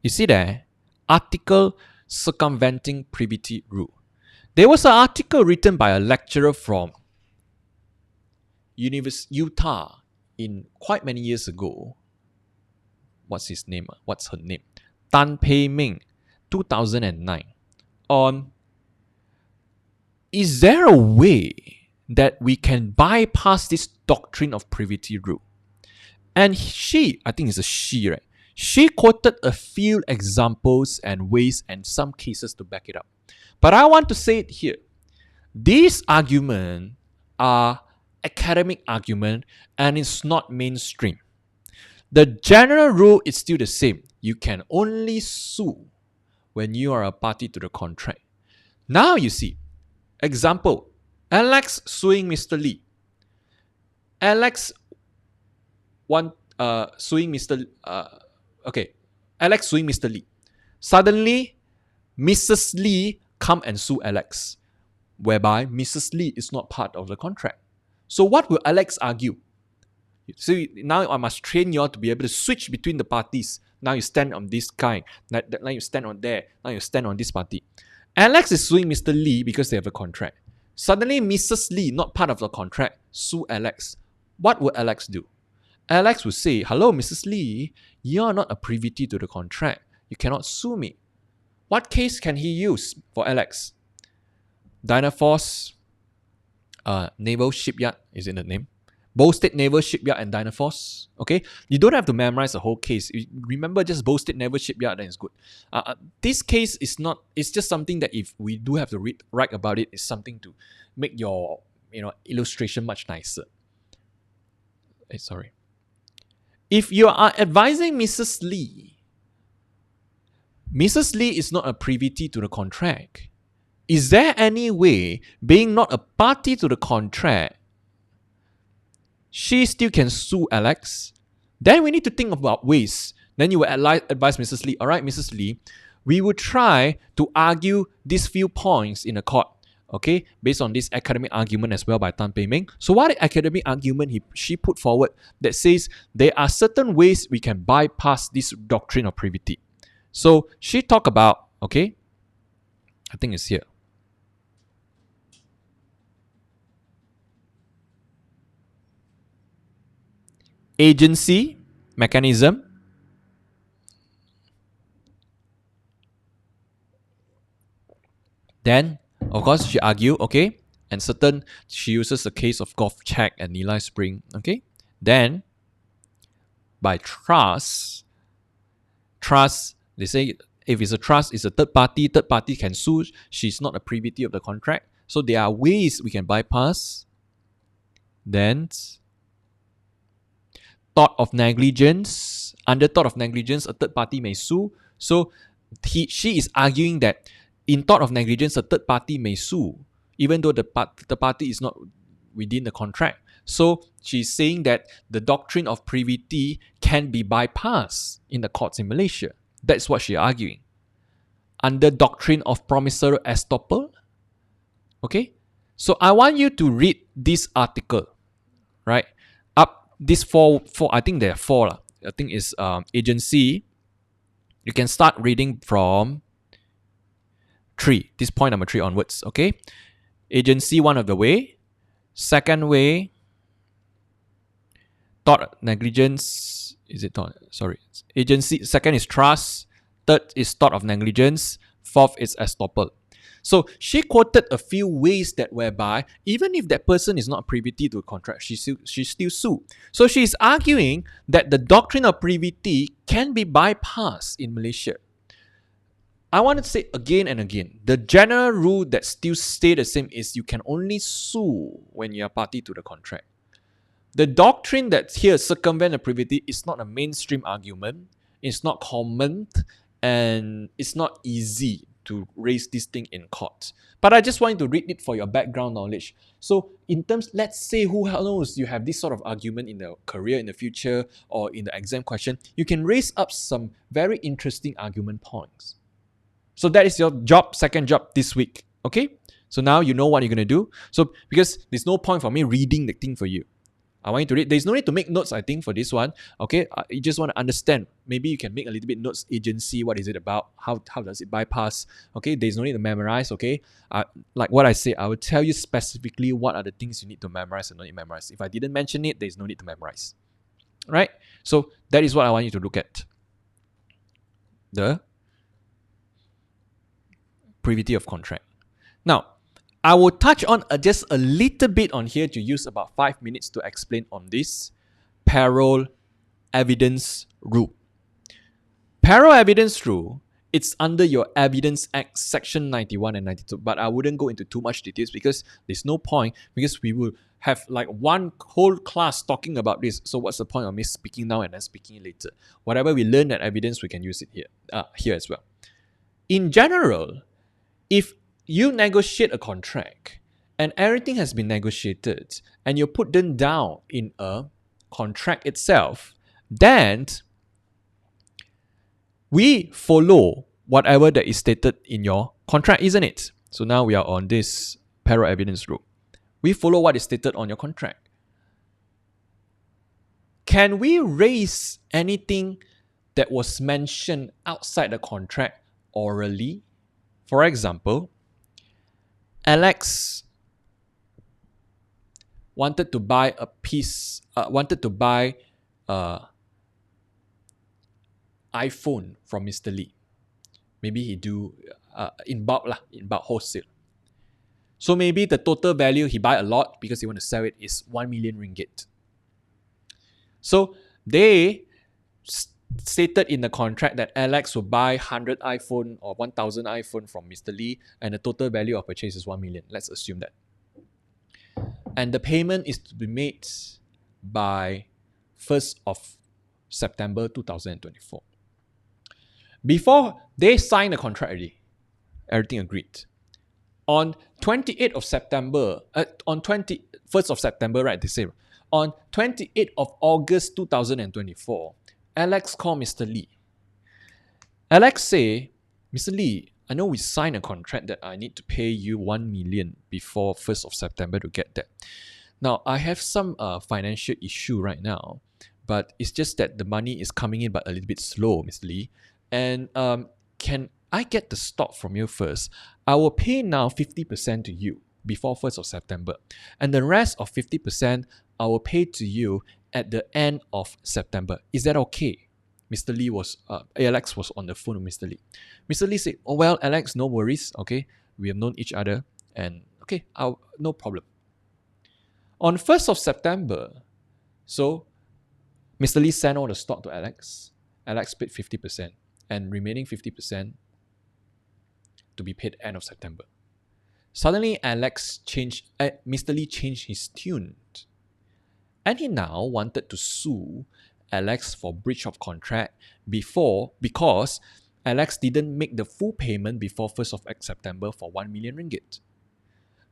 Speaker 1: you see there, article circumventing privity rule. There was an article written by a lecturer from Utah in quite many years ago. What's his name? What's her name? Tan Pei Ming, 2009. On, is there a way that we can bypass this doctrine of privity rule? And she, I think it's a she, right? She quoted a few examples and ways and some cases to back it up. But I want to say it here. These arguments are academic argument and it's not mainstream. The general rule is still the same. You can only sue when you are a party to the contract. Now you see, example, Alex suing Mr. Lee. Alex suing Mr. Alex suing Mr. Lee. Suddenly, Mrs. Lee come and sue Alex, whereby Mrs. Lee is not part of the contract. So what will Alex argue? So now I must train you all to be able to switch between the parties. Now you stand on this guy. Now you stand on there. Now you stand on this party. Alex is suing Mr. Lee because they have a contract. Suddenly, Mrs. Lee, not part of the contract, sue Alex. What will Alex do? Alex will say, hello, Mrs. Lee, you are not a privity to the contract. You cannot sue me. What case can he use for Alex? Dynaforce Naval Shipyard is in the name. Bolstead Naval Shipyard and Dynaforce. Okay, you don't have to memorize the whole case. You remember just Bolstead Naval Shipyard, then it's good. This case is not. It's just something that if we do have to write about it, it's something to make your illustration much nicer. Sorry. If you are advising Mrs. Lee, Mrs. Lee is not a privity to the contract. Is there any way, being not a party to the contract, she still can sue Alex? Then we need to think about ways. Then you will advise Mrs. Lee, all right, Mrs. Lee, we will try to argue these few points in a court, okay, based on this academic argument as well by Tan Pei Ming. So what academic argument she put forward that says there are certain ways we can bypass this doctrine of privity. So she talked about, okay, I think it's here. Agency mechanism. Then, of course, she argued, okay, and she uses the case of Golf Check and Nilai Spring, okay. Then, by trust, they say if it's a trust, it's a third party can sue, she's not a privity of the contract. So there are ways we can bypass. Then, thought of negligence. Under thought of negligence, a third party may sue. So she is arguing that in thought of negligence, a third party may sue, even though the party is not within the contract. So she's saying that the doctrine of privity can be bypassed in the courts in Malaysia. That's what she's arguing. Under doctrine of promissory estoppel. Okay? So I want you to read this article, right? This four, I think there are four. I think it's agency. You can start reading from 3. This point number 3 onwards. Okay. Agency, one of the way. Second way, thought negligence. Is it thought? Sorry. Agency. Second is trust. Third is thought of negligence. Fourth is estoppel. So she quoted a few ways that whereby even if that person is not privity to a contract, she still sue. So she is arguing that the doctrine of privity can be bypassed in Malaysia. I want to say again and again, the general rule that still stay the same is you can only sue when you are party to the contract. The doctrine that here circumvent the privity is not a mainstream argument. It's not common and it's not easy to raise this thing in court. But I just want you to read it for your background knowledge. So in terms, let's say who knows you have this sort of argument in the career in the future or in the exam question, you can raise up some very interesting argument points. So that is your job, second job this week. Okay? So now you know what you're going to do. So because there's no point for me reading the thing for you. I want you to read. There's no need to make notes, I think, for this one. Okay, you just want to understand. Maybe you can make a little bit notes. Agency, what is it about? How does it bypass? Okay, there's no need to memorize. Okay, like what I say, I will tell you specifically what are the things you need to memorize and not need to memorize. If I didn't mention it, there's no need to memorize. Right? So that is what I want you to look at. The privity of contract. Now, I will touch on just a little bit on here to use about 5 minutes to explain on this Parole evidence rule. Parole evidence rule It's under your Evidence Act Section 91 and 92, but I wouldn't go into too much details because there's no point, because we will have like one whole class talking about this. So what's the point of me speaking now and then speaking later? Whatever we learn at evidence, we can use it here as well. In general, if you negotiate a contract and everything has been negotiated and you put them down in a contract itself, then we follow whatever that is stated in your contract, isn't it? So now we are on this Parole evidence rule. We follow what is stated on your contract. Can we raise anything that was mentioned outside the contract orally? For example, Alex wanted to buy iPhone from Mr. Lee. Maybe he do in bulk wholesale. So maybe the total value he buy a lot because he want to sell it is 1 million ringgit. So they stated in the contract that Alex will buy 100 iPhone or 1,000 iPhone from Mr. Lee, and the total value of purchase is 1 million. Let's assume that. And the payment is to be made by 1st of September 2024. Before they sign the contract already, everything agreed. On 28th of September, on 21st of September, right, they say, on 28th of August 2024, Alex called Mr. Lee. Alex say, Mr. Lee, I know we signed a contract that I need to pay you 1 million before 1st of September to get that. Now, I have some financial issue right now, but it's just that the money is coming in but a little bit slow, Mr. Lee. And can I get the stock from you first? I will pay now 50% to you before 1st of September. And the rest of 50%, I will pay to you at the end of September. Is that okay? Mr. Lee Alex was on the phone with Mr. Lee. Mr. Lee said, oh, well, Alex, no worries. Okay, we have known each other. And okay, no problem. On 1st of September, so Mr. Lee sent all the stock to Alex. Alex paid 50%. And remaining 50% to be paid end of September. Suddenly, Mr. Lee changed his tune. And he now wanted to sue Alex for breach of contract because Alex didn't make the full payment before 1st of September for 1 million ringgit.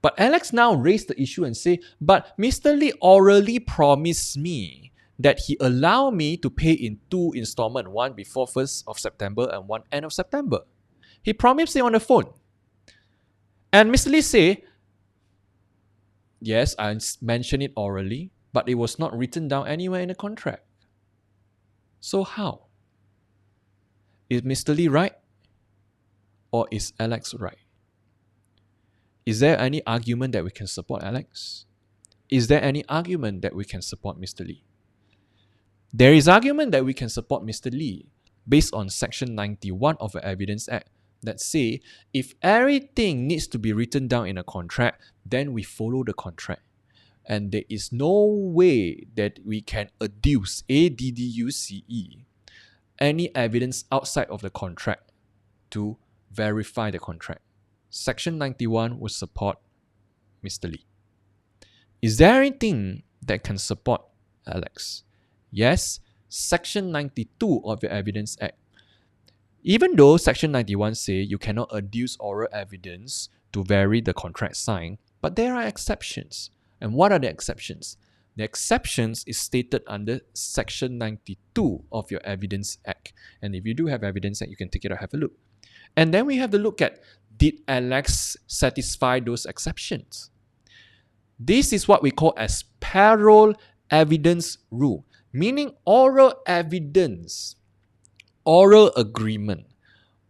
Speaker 1: But Alex now raised the issue and say, but Mr. Lee orally promised me that he allow me to pay in 2 installments, one before 1st of September and one end of September. He promised it on the phone. And Mr. Lee say, yes, I mentioned it orally, but it was not written down anywhere in the contract. So how? Is Mr. Lee right? Or is Alex right? Is there any argument that we can support Alex? Is there any argument that we can support Mr. Lee? There is argument that we can support Mr. Lee based on Section 91 of the Evidence Act that say if everything needs to be written down in a contract, then we follow the contract. And there is no way that we can adduce, ADDUCE, any evidence outside of the contract to verify the contract. Section 91 would support Mr. Lee. Is there anything that can support Alex? Yes, Section 92 of the Evidence Act. Even though Section 91 say you cannot adduce oral evidence to vary the contract signed, but there are exceptions. And what are the exceptions? The exceptions is stated under Section 92 of your Evidence Act. And if you do have Evidence Act, you can take it out, have a look. And then we have to look at, did Alex satisfy those exceptions? This is what we call as Parole evidence rule, meaning oral evidence, oral agreement,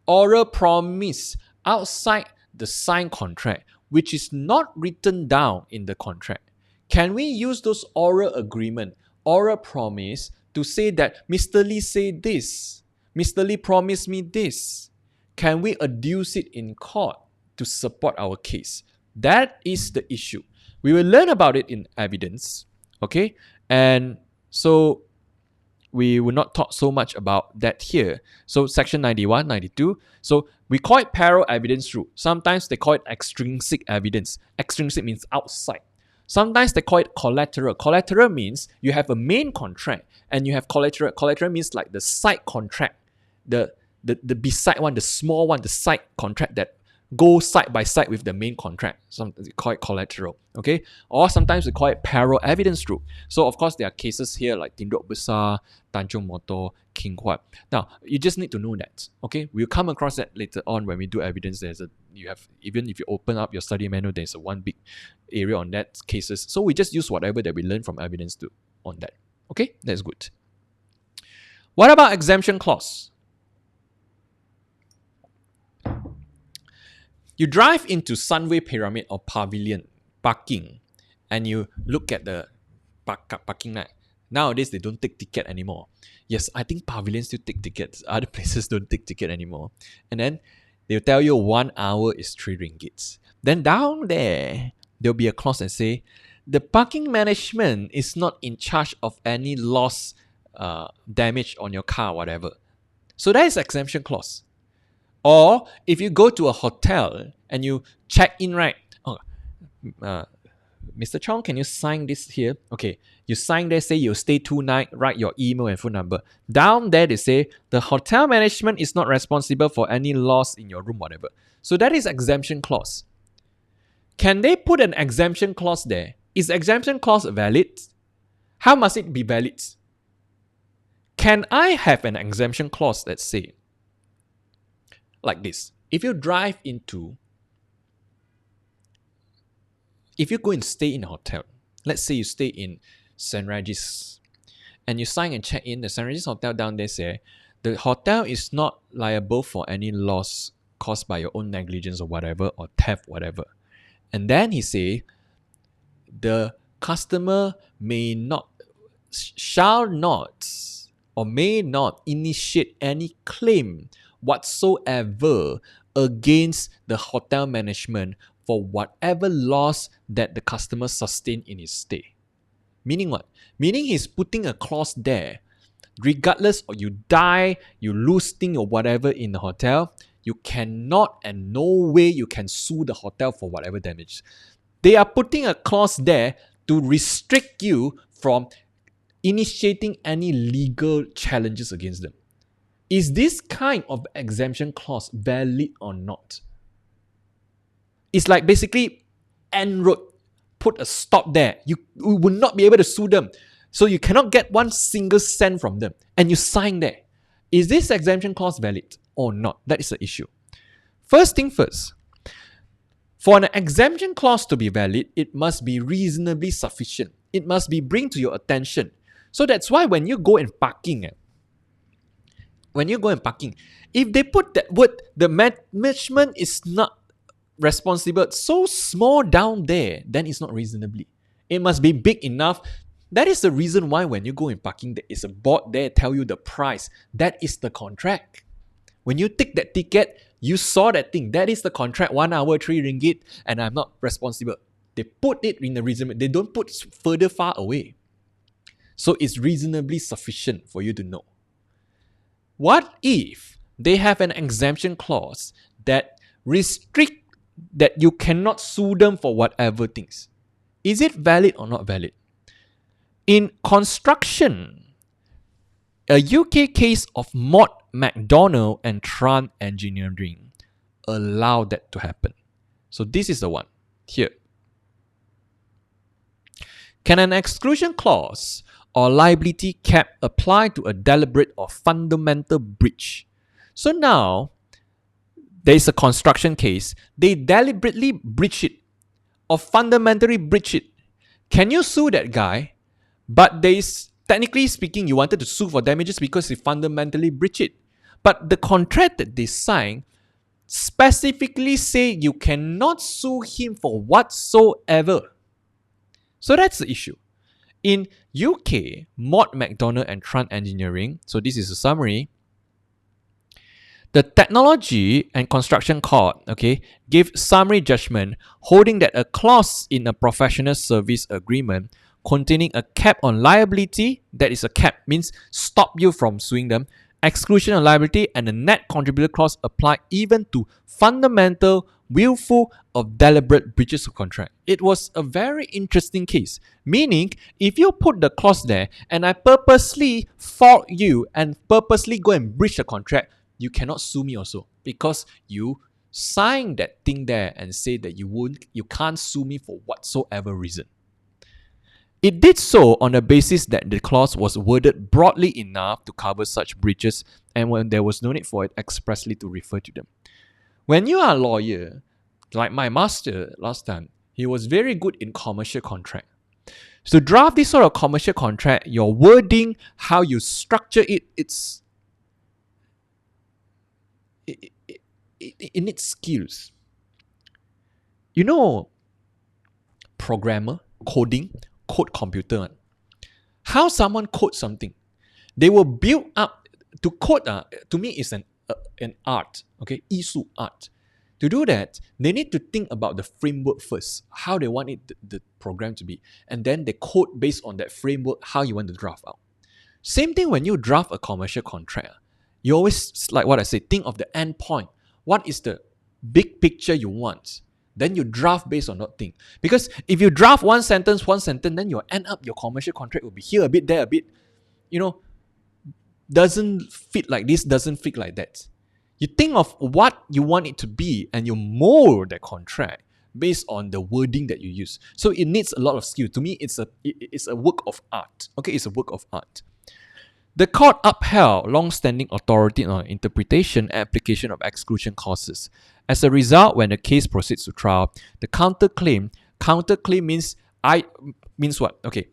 Speaker 1: oral promise outside the signed contract, which is not written down in the contract. Can we use those oral agreement, oral promise to say that Mr. Lee said this, Mr. Lee promised me this? Can we adduce it in court to support our case? That is the issue. We will learn about it in evidence, okay? And so we will not talk so much about that here. So section 91, 92. So we call it parallel evidence rule. Sometimes they call it extrinsic evidence. Extrinsic means outside. Sometimes they call it collateral. Collateral means you have a main contract and you have collateral. Collateral means like the side contract, the beside one, the small one, the side contract that go side by side with the main contract. Sometimes we call it collateral. Okay, or sometimes we call it parallel evidence rule. So of course there are cases here like Tindok Besar, Tanjung Motor, King Huat. Now you just need to know that. Okay, we'll come across that later on when we do evidence. Even if you open up your study manual, there's a one big area on that cases. So we just use whatever that we learn from evidence to on that. Okay, that's good. What about exemption clause? You drive into Sunway Pyramid or Pavilion parking and you look at the parking lot. Nowadays, they don't take ticket anymore. Yes, I think pavilions still take tickets. Other places don't take ticket anymore. And then they'll tell you 1 hour is 3 ringgits. Then down there, there'll be a clause that say, the parking management is not in charge of any loss, damage on your car, whatever. So that is exemption clause. Or if you go to a hotel and you check in, right? Oh, Mr. Chong, can you sign this here? Okay, you sign there, say you'll stay 2 nights, write your email and phone number. Down there, they say the hotel management is not responsible for any loss in your room, whatever. So that is exemption clause. Can they put an exemption clause there? Is exemption clause valid? How must it be valid? Can I have an exemption clause that say, like this? If you go and stay in a hotel, let's say you stay in St. Regis, and you sign and check in, the St. Regis hotel down there say, the hotel is not liable for any loss caused by your own negligence or whatever, or theft, whatever. And then he say, the customer shall not or may not initiate any claim whatsoever against the hotel management for whatever loss that the customer sustained in his stay. Meaning what? Meaning he's putting a clause there. Regardless of you die, you lose thing or whatever in the hotel, you cannot and no way you can sue the hotel for whatever damage. They are putting a clause there to restrict you from initiating any legal challenges against them. Is this kind of exemption clause valid or not? It's like basically end road, put a stop there. You will not be able to sue them. So you cannot get 1 single cent from them. And you sign there. Is this exemption clause valid or not? That is the issue. First thing first. For an exemption clause to be valid, it must be reasonably sufficient. It must be bring to your attention. So that's why when you go and parking, if they put that word, the management is not responsible, so small down there, then it's not reasonably. It must be big enough. That is the reason why when you go in parking, there is a board there tell you the price. That is the contract. When you take that ticket, you saw that thing. That is the contract. 1 hour, 3 ringgit, and I'm not responsible. They put it in the reasonable. They don't put further far away. So it's reasonably sufficient for you to know. What if they have an exemption clause that restrict that you cannot sue them for whatever things? Is it valid or not valid? In construction, a UK case of Mott MacDonald and Tran Engineering allowed that to happen. So this is the one here. Can an exclusion clause or liability cap apply to a deliberate or fundamental breach? So now, there is a construction case. They deliberately breach it or fundamentally breach it. Can you sue that guy? But there is, technically speaking, you wanted to sue for damages because he fundamentally breached it. But the contract that they signed specifically say you cannot sue him for whatsoever. So that's the issue. In UK, Mott MacDonald and Tran Engineering, so this is a summary, the Technology and Construction Court, gave summary judgment holding that a clause in a professional service agreement containing a cap on liability, that is a cap, means stop you from suing them, exclusion on liability, and the net contributor clause apply even to fundamental, willful, or deliberate breaches of contract. It was a very interesting case, meaning if you put the clause there and I purposely fault you and purposely go and breach the contract, you cannot sue me also because you sign that thing there and say that you can't sue me for whatsoever reason. It did so on the basis that the clause was worded broadly enough to cover such breaches and when there was no need for it expressly to refer to them. When you are a lawyer, like my master last time, he was very good in commercial contract. So to draft this sort of commercial contract, your wording, how you structure it, it needs skills. You know, programmer, coding, code computer. How someone codes something, they will build up to code. To me, is an art. Okay, 艺术 art. To do that, they need to think about the framework first, how they want it the program to be, and then they code based on that framework how you want to draft out. Same thing when you draft a commercial contract. You always, like what I say, think of the end point. What is the big picture you want? Then you draft based on that thing. Because if you draft one sentence, then you'll end up your commercial contract will be here a bit, there a bit. Doesn't fit like this, doesn't fit like that. You think of what you want it to be and you mold that contract based on the wording that you use. So it needs a lot of skill. To me, it's a work of art. Okay, it's a work of art. The court upheld long-standing authority on interpretation and application of exclusion clauses. As a result, when the case proceeds to trial, the counterclaim means what? Okay.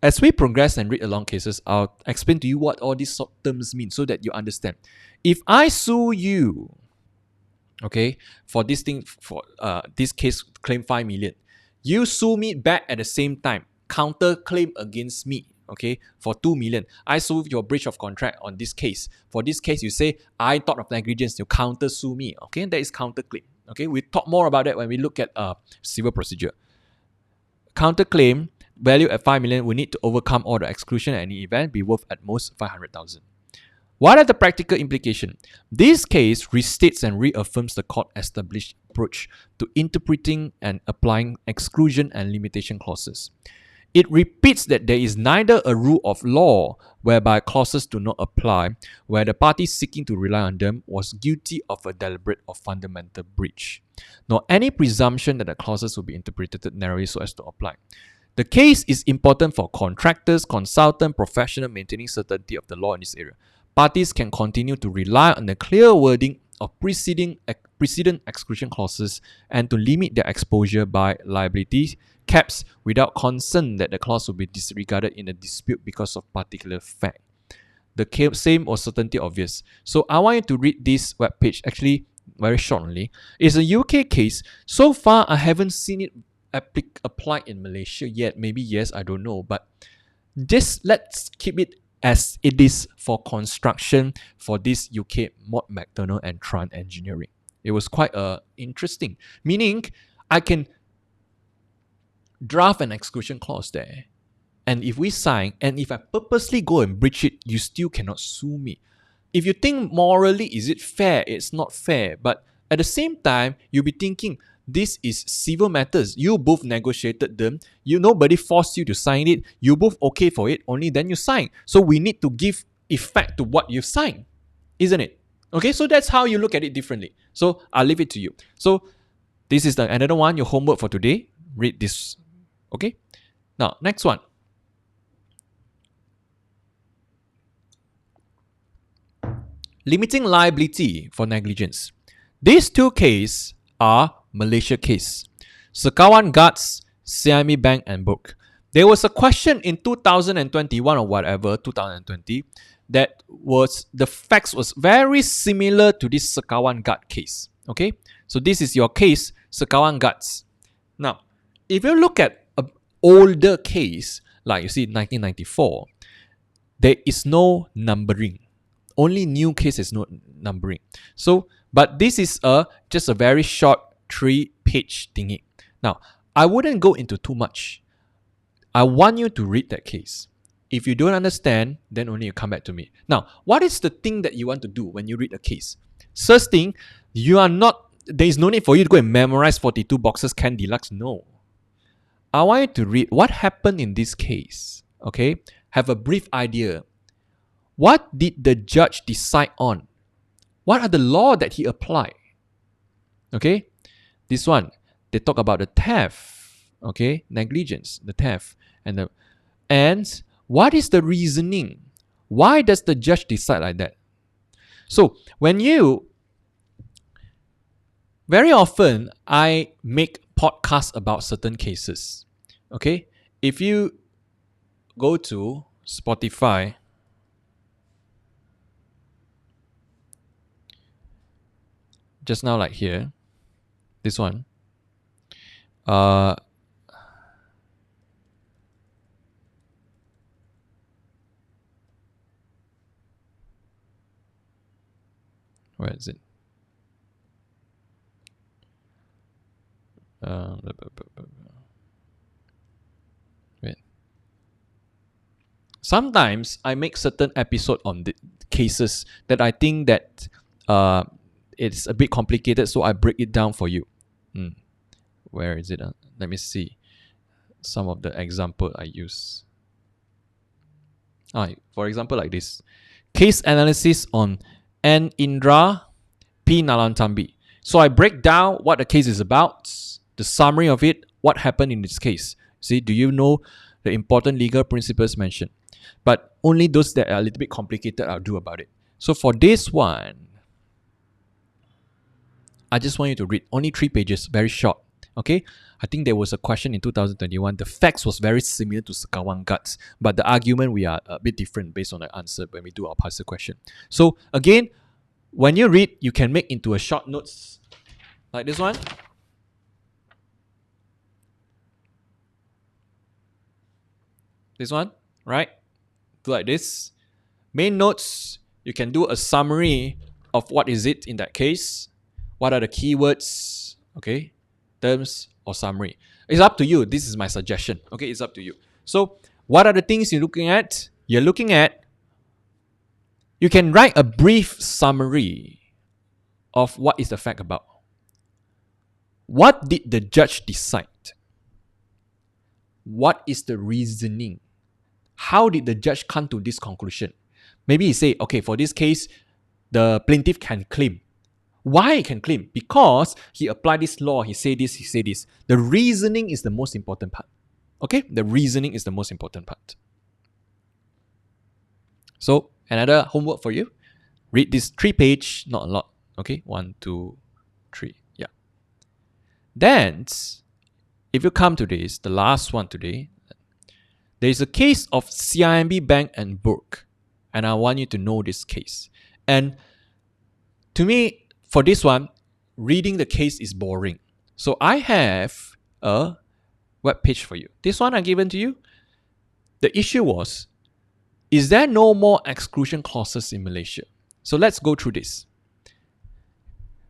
Speaker 1: As we progress and read along cases, I'll explain to you what all these terms mean so that you understand. If I sue you, okay, for this thing, for this case, claim 5 million, you sue me back at the same time, counterclaim against me, okay, for 2 million. I sue your breach of contract on this case. For this case, you say, I thought of negligence, you counter sue me, okay, that is counterclaim. Okay, we talk more about that when we look at civil procedure. Counterclaim, value at 5 million, will need to overcome all the exclusion at any event, be worth at most 500,000. What are the practical implications? This case restates and reaffirms the court-established approach to interpreting and applying exclusion and limitation clauses. It repeats that there is neither a rule of law whereby clauses do not apply, where the party seeking to rely on them was guilty of a deliberate or fundamental breach, nor any presumption that the clauses will be interpreted narrowly so as to apply. The case is important for contractors, consultants, professionals maintaining certainty of the law in this area. Parties can continue to rely on the clear wording of precedent exclusion clauses and to limit their exposure by liability caps without concern that the clause will be disregarded in a dispute because of particular fact. The same or certainty obvious. So I want you to read this webpage, actually very short only. It's a UK case. So far, I haven't seen it applied in Malaysia yet. Maybe yes, I don't know. But just let's keep it as it is for construction for this UK Mott MacDonald and Tran Engineering. It was quite interesting. Meaning, I can draft an exclusion clause there. And if we sign, and if I purposely go and breach it, you still cannot sue me. If you think morally, is it fair? It's not fair. But at the same time, you'll be thinking, this is civil matters. You both negotiated them. Nobody forced you to sign it. You both okay for it. Only then you sign. So we need to give effect to what you've signed, isn't it? Okay, so that's how you look at it differently. So I'll leave it to you. So this is another one, your homework for today. Read this. Okay. Now, next one. Limiting liability for negligence. These two cases are Malaysia case. Sekawan Guards, CIMB Bank and Book. There was a question in 2021 or whatever, 2020, that was, the facts was very similar to this Sekawan Guard case. Okay, so this is your case, Sekawan Guards. Now, if you look at an older case, like you see 1994, there is no numbering. Only new case is no numbering. So, but this is just a very short 3-page thingy. Now, I wouldn't go into too much. I want you to read that case. If you don't understand, then only you come back to me. Now, what is the thing that you want to do when you read a case? First thing, there is no need for you to go and memorize 42 boxes Can Deluxe. No. I want you to read what happened in this case. Okay? Have a brief idea. What did the judge decide on? What are the law that he applied? Okay? This one, they talk about the theft. Okay? Negligence, the theft. And what is the reasoning? Why does the judge decide like that? So, very often, I make podcasts about certain cases. Okay? If you go to Spotify, just now like here, this one, where is it? Wait. Sometimes I make certain episode on the cases that I think that it's a bit complicated, so I break it down for you. Where is it? Let me see some of the example I use. For example, like this. Case analysis on N. Indra P. Nalantambi. So I break down what the case is about, the summary of it, what happened in this case. See, do you know the important legal principles mentioned? But only those that are a little bit complicated, I'll do about it. So for this one, I just want you to read only 3 pages, very short. Okay? I think there was a question in 2021. The facts was very similar to Sekawan Guts, but the argument we are a bit different based on the answer when we do our puzzle question. So again, when you read, you can make into a short notes like this one. This one, right? Do like this. Main notes, you can do a summary of what is it in that case. What are the keywords, okay? Terms or summary. It's up to you. This is my suggestion. Okay, it's up to you. So, what are the things you're looking at? You can write a brief summary of what is the fact about. What did the judge decide? What is the reasoning? How did the judge come to this conclusion? Maybe he say, okay, for this case, the plaintiff can claim. Why he can claim? Because he applied this law, he say this, he say this. The reasoning is the most important part. Okay? The reasoning is the most important part. So, another homework for you. Read this 3-page, not a lot. Okay? 1, 2, 3. Yeah. Then, if you come to this, the last one today, there is a case of CIMB Bank and Burke. And I want you to know this case. And to me, for this one, reading the case is boring. So I have a web page for you. This one I given to you. The issue was, is there no more exclusion clauses in Malaysia? So let's go through this.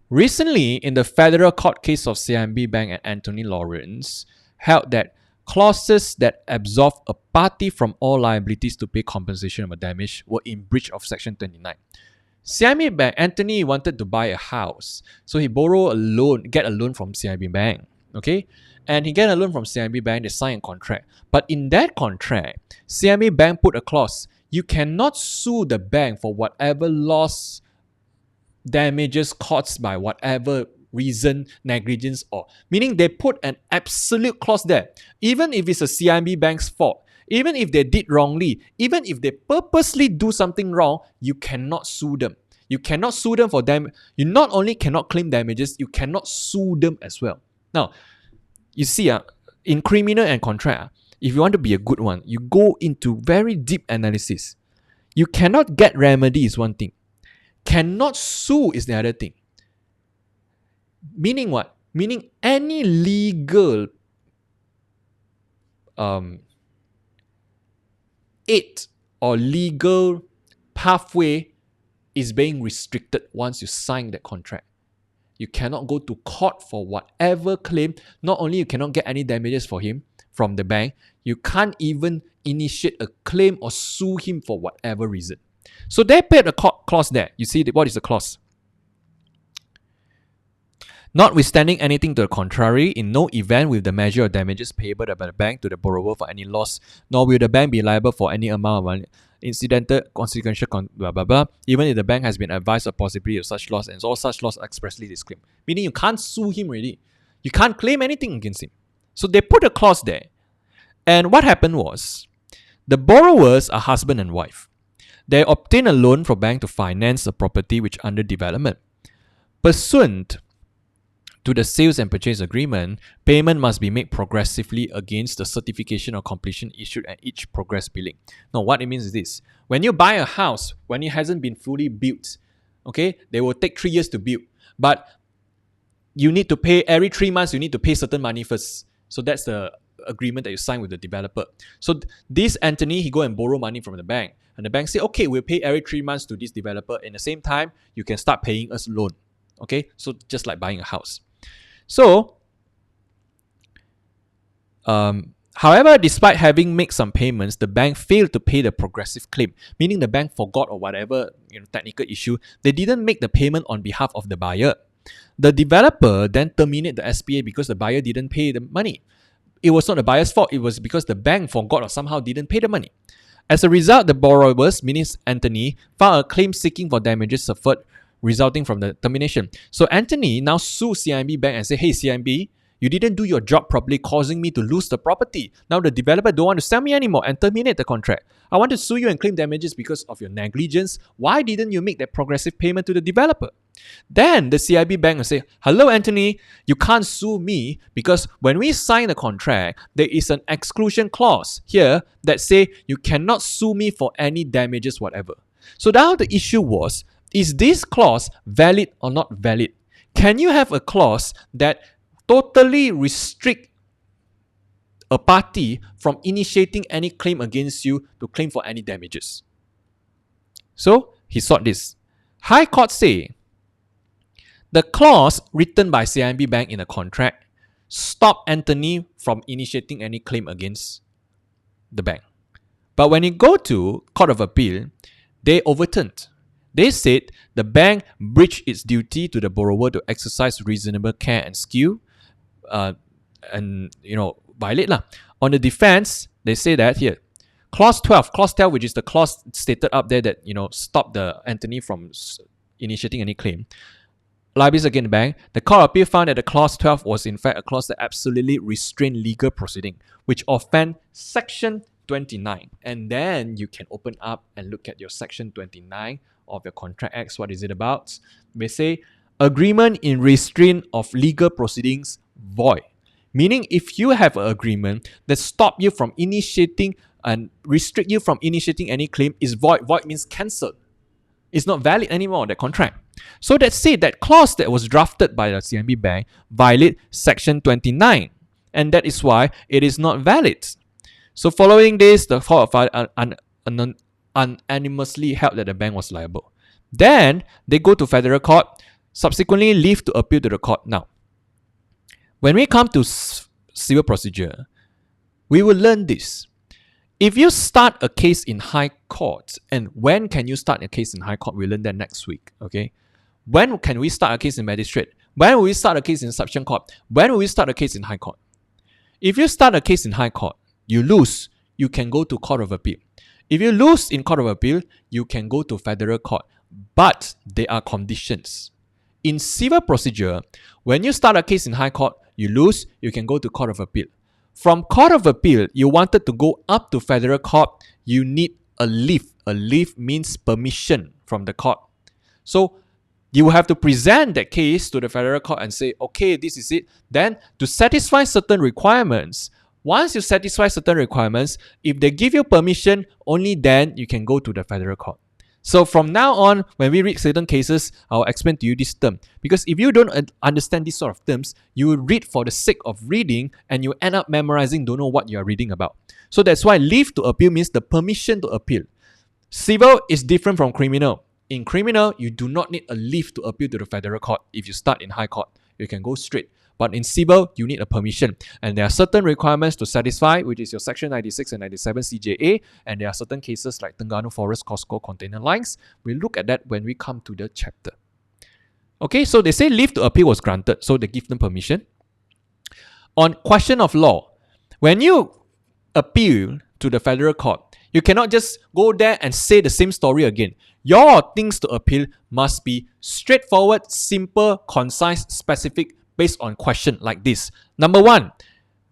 Speaker 1: Recently, in the federal court case of CIMB Bank and Anthony Lawrence, held that clauses that absolve a party from all liabilities to pay compensation of damage were in breach of Section 29. CIMB Bank, Anthony wanted to buy a house. So he get a loan from CIMB Bank. Okay? And he get a loan from CIMB Bank, they sign a contract. But in that contract, CIMB Bank put a clause, you cannot sue the bank for whatever loss, damages caused by whatever reason, negligence or... Meaning they put an absolute clause there. Even if it's a CIMB Bank's fault, even if they did wrongly, even if they purposely do something wrong, you cannot sue them. You cannot sue them for them. You not only cannot claim damages, you cannot sue them as well. Now, you see, in criminal and contract, if you want to be a good one, you go into very deep analysis. You cannot get remedy is one thing. Cannot sue is the other thing. Meaning what? Meaning any legal aid or legal pathway is being restricted once you sign that contract. You cannot go to court for whatever claim. Not only you cannot get any damages for him, from the bank, you can't even initiate a claim or sue him for whatever reason. So they put a clause there. You see, what is the clause? Notwithstanding anything to the contrary, in no event will the measure of damages payable by the bank to the borrower for any loss, nor will the bank be liable for any amount of money, incidental, consequential, blah blah blah, even if the bank has been advised of possibility of such loss and all such loss expressly disclaimed. Meaning you can't sue him really. You can't claim anything against him. So they put a clause there. And what happened was, the borrowers are husband and wife. They obtained a loan from bank to finance a property which under development. Pursuant to the sales and purchase agreement, payment must be made progressively against the certification of completion issued at each progress billing. Now, what it means is this. When you buy a house, when it hasn't been fully built, okay, they will take 3 years to build. But you need to pay every 3 months, you need to pay certain money first. So that's the agreement that you sign with the developer. So this Anthony, he go and borrow money from the bank. And the bank say, okay, we'll pay every 3 months to this developer. In the same time, you can start paying us loan. Okay, so just like buying a house. So, however, despite having made some payments, the bank failed to pay the progressive claim, meaning the bank forgot or whatever technical issue. They didn't make the payment on behalf of the buyer. The developer then terminated the SPA because the buyer didn't pay the money. It was not the buyer's fault. It was because the bank forgot or somehow didn't pay the money. As a result, the borrowers, meaning Anthony, filed a claim seeking for damages suffered resulting from the termination. So Anthony now sues CIMB Bank and say, hey CIMB, you didn't do your job properly, causing me to lose the property. Now the developer don't want to sell me anymore and terminate the contract. I want to sue you and claim damages because of your negligence. Why didn't you make that progressive payment to the developer? Then the CIB Bank will say, hello Anthony, you can't sue me because when we sign a contract, there is an exclusion clause here that say you cannot sue me for any damages whatever. So now the issue was, is this clause valid or not valid? Can you have a clause that totally restrict a party from initiating any claim against you to claim for any damages? So he sought this. High Court say the clause written by CIMB Bank in a contract stopped Anthony from initiating any claim against the bank. But when you go to Court of Appeal, they overturned. They said the bank breached its duty to the borrower to exercise reasonable care and skill, and violate lah. On the defense, they say that here, clause 12, which is the clause stated up there that stop the Anthony from initiating any claim. Liabilities against the bank. The Court of Appeal found that the clause 12 was in fact a clause that absolutely restrained legal proceeding, which offend Section 29. And then you can open up and look at your Section 29 of your Contract Acts. What is it about? They say agreement in restraint of legal proceedings void. Meaning if you have an agreement that stop you from initiating and restrict you from initiating any claim is void. Void means cancelled. It's not valid anymore, that contract. So that said, that clause that was drafted by the CIMB Bank violate Section 29. And that is why it is not valid. So following this, the Court of Appeal unanimously held that the bank was liable. Then they go to federal court, subsequently leave to appeal to the court. Now, when we come to civil procedure, we will learn this. If you start a case in high court, and when can you start a case in high court? We'll learn that next week. Okay, when can we start a case in magistrate? When will we start a case in subsection court? When will we start a case in high court? If you start a case in high court, you lose, you can go to Court of Appeal. If you lose in Court of Appeal, you can go to federal court. But there are conditions. In civil procedure, when you start a case in high court, you lose, you can go to Court of Appeal. From Court of Appeal, you wanted to go up to federal court, you need a leave. A leave means permission from the court. So you have to present that case to the federal court and say, okay, this is it. Then to satisfy certain requirements, once you satisfy certain requirements, if they give you permission, only then you can go to the federal court. So from now on, when we read certain cases, I'll explain to you this term. Because if you don't understand these sort of terms, you will read for the sake of reading and you end up memorizing, don't know what you are reading about. So that's why leave to appeal means the permission to appeal. Civil is different from criminal. In criminal, you do not need a leave to appeal to the federal court. If you start in high court, you can go straight. But in civil, you need a permission. And there are certain requirements to satisfy, which is your section 96 and 97 CJA. And there are certain cases like Terengganu Forest Costco container lines. We'll look at that when we come to the chapter. Okay, so they say leave to appeal was granted, so they give them permission. On question of law, when you appeal to the federal court, you cannot just go there and say the same story again. Your things to appeal must be straightforward, simple, concise, specific, based on question like this. Number one,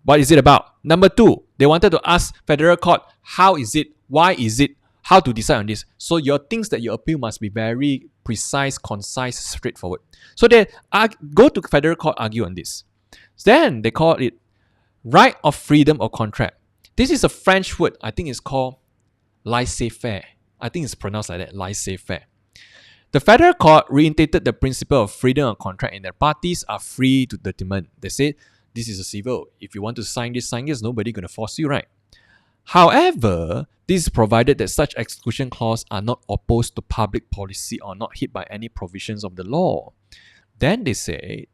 Speaker 1: what is it about? Number two, they wanted to ask federal court, how is it? Why is it? How to decide on this? So your things that you appeal must be very precise, concise, straightforward. So they go to federal court, argue on this. Then they call it right of freedom of contract. This is a French word. I think it's called laissez-faire. I think it's pronounced like that, laissez-faire. The federal court reinstated the principle of freedom of contract in that parties are free to determine. They said, this is a civil. If you want to sign this, nobody going to force you, right? However, this is provided that such exclusion clauses are not opposed to public policy or not hit by any provisions of the law. Then they said,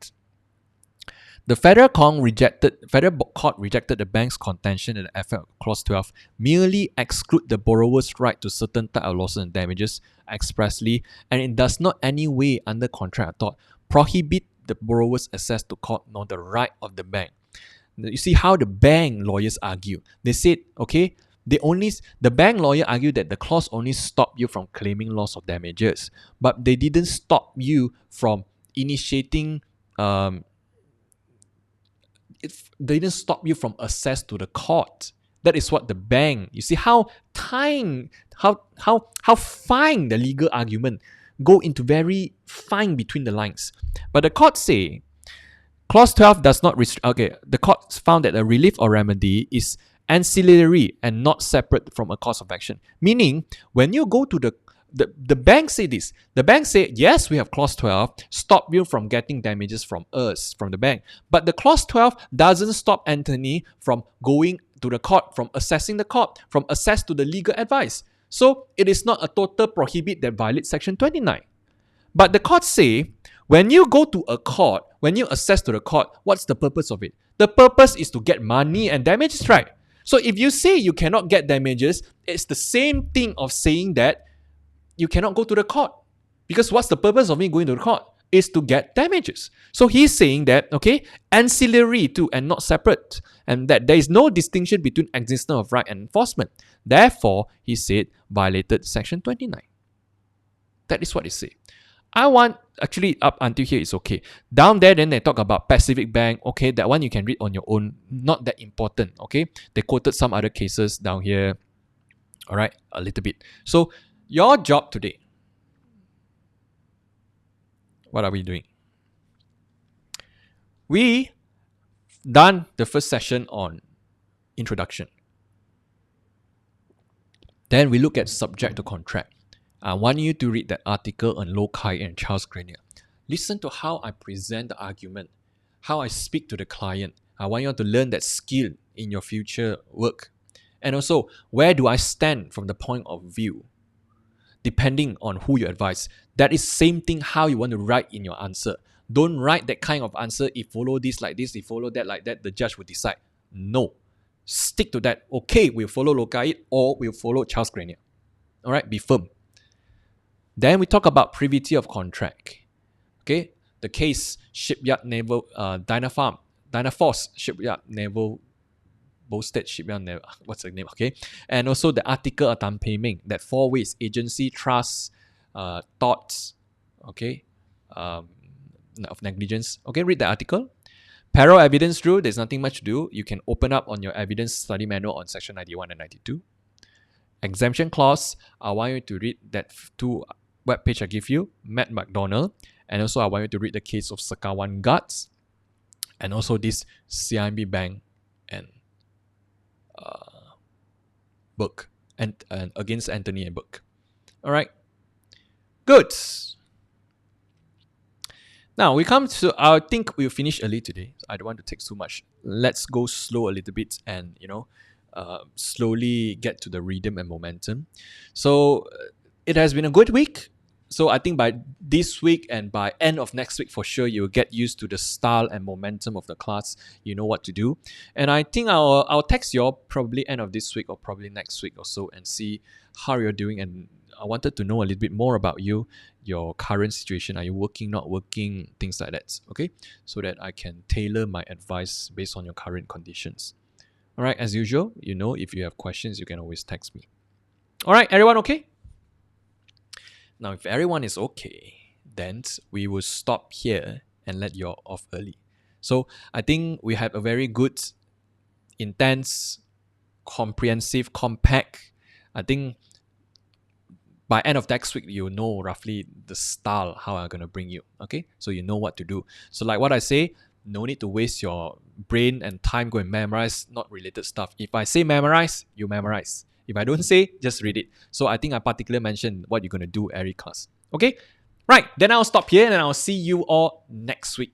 Speaker 1: the federal court rejected the bank's contention that the effect of Clause 12 merely exclude the borrower's right to certain type of losses and damages expressly, and it does not any way under contract at all prohibit the borrower's access to court nor the right of the bank. You see how the bank lawyers argue. They said, okay, the bank lawyer argued that the clause only stopped you from claiming loss of damages, but they didn't stop you from initiating they didn't stop you from access to the court. That is what the bank. You see how fine the legal argument go into very fine between the lines. But the court say Clause 12 does not restrict. Okay, the court found that a relief or remedy is ancillary and not separate from a cause of action. Meaning, when you go to the bank say this. The bank say, yes, we have clause 12, stop you from getting damages from us, from the bank. But the clause 12 doesn't stop Anthony from going to the court, from assessing the court, from access to the legal advice. So it is not a total prohibit that violates section 29. But the court say, when you go to a court, when you access to the court, what's the purpose of it? The purpose is to get money and damages, right? So if you say you cannot get damages, it's the same thing of saying that you cannot go to the court. Because what's the purpose of me going to the court? Is to get damages. So he's saying that, okay, ancillary to and not separate. And that there is no distinction between existence of right and enforcement. Therefore, he said, violated section 29. That is what he said. Actually up until here it's okay. Down there, then they talk about Pacific Bank. Okay, that one you can read on your own. Not that important, okay? They quoted some other cases down here. All right, a little bit. So, your job today. What are we doing? We done the first session on introduction. Then we look at subject to contract. I want you to read that article on Lokai and Charles Grenier. Listen to how I present the argument, how I speak to the client. I want you to learn that skill in your future work. And also, where do I stand from the point of view? Depending on who you advise. That is same thing how you want to write in your answer. Don't write that kind of answer, if follow this like this, if follow that like that, the judge will decide. No. Stick to that. Okay, we'll follow Lokai or we'll follow Charles Grenier. Alright, be firm. Then we talk about privity of contract. Okay, the case Shipyard Naval Dynaforce Shipyard Naval Bolstead Shipyard Naval. What's the name? Okay, and also the article of payment that 4 ways agency, trust, thoughts. Okay, of negligence. Okay, read the article. Parole evidence rule. There's nothing much to do. You can open up on your evidence study manual on section 91 and 92. Exemption clause. I want you to read that 2 webpage I give you, Matt McDonald, and also I want you to read the case of Sekawan Guards, and also this CIMB Bank and book, and against Anthony and book. All right, good. Now we come to, I think we'll finish early today. So I don't want to take too much. Let's go slow a little bit and, slowly get to the rhythm and momentum. So it has been a good week. So I think by this week and by end of next week, for sure, you'll get used to the style and momentum of the class. You know what to do. And I think I'll text you all probably end of this week or probably next week or so and see how you're doing. And I wanted to know a little bit more about you, your current situation. Are you working, not working, things like that. Okay, so that I can tailor my advice based on your current conditions. All right, as usual, you know, if you have questions, you can always text me. All right, everyone okay? Now, if everyone is okay, then we will stop here and let you all off early. So I think we have a very good, intense, comprehensive, compact. I think by end of next week, you know roughly the style, how I'm going to bring you. Okay, so you know what to do. So like what I say, no need to waste your brain and time going memorize not related stuff. If I say memorize, you memorize. If I don't say, just read it. So I think I particularly mentioned what you're going to do every class. Okay? Right. Then I'll stop here and I'll see you all next week.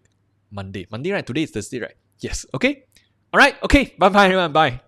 Speaker 1: Monday. Monday, right? Today is Thursday, right? Yes. Okay? All right. Okay. Bye-bye, everyone. Bye.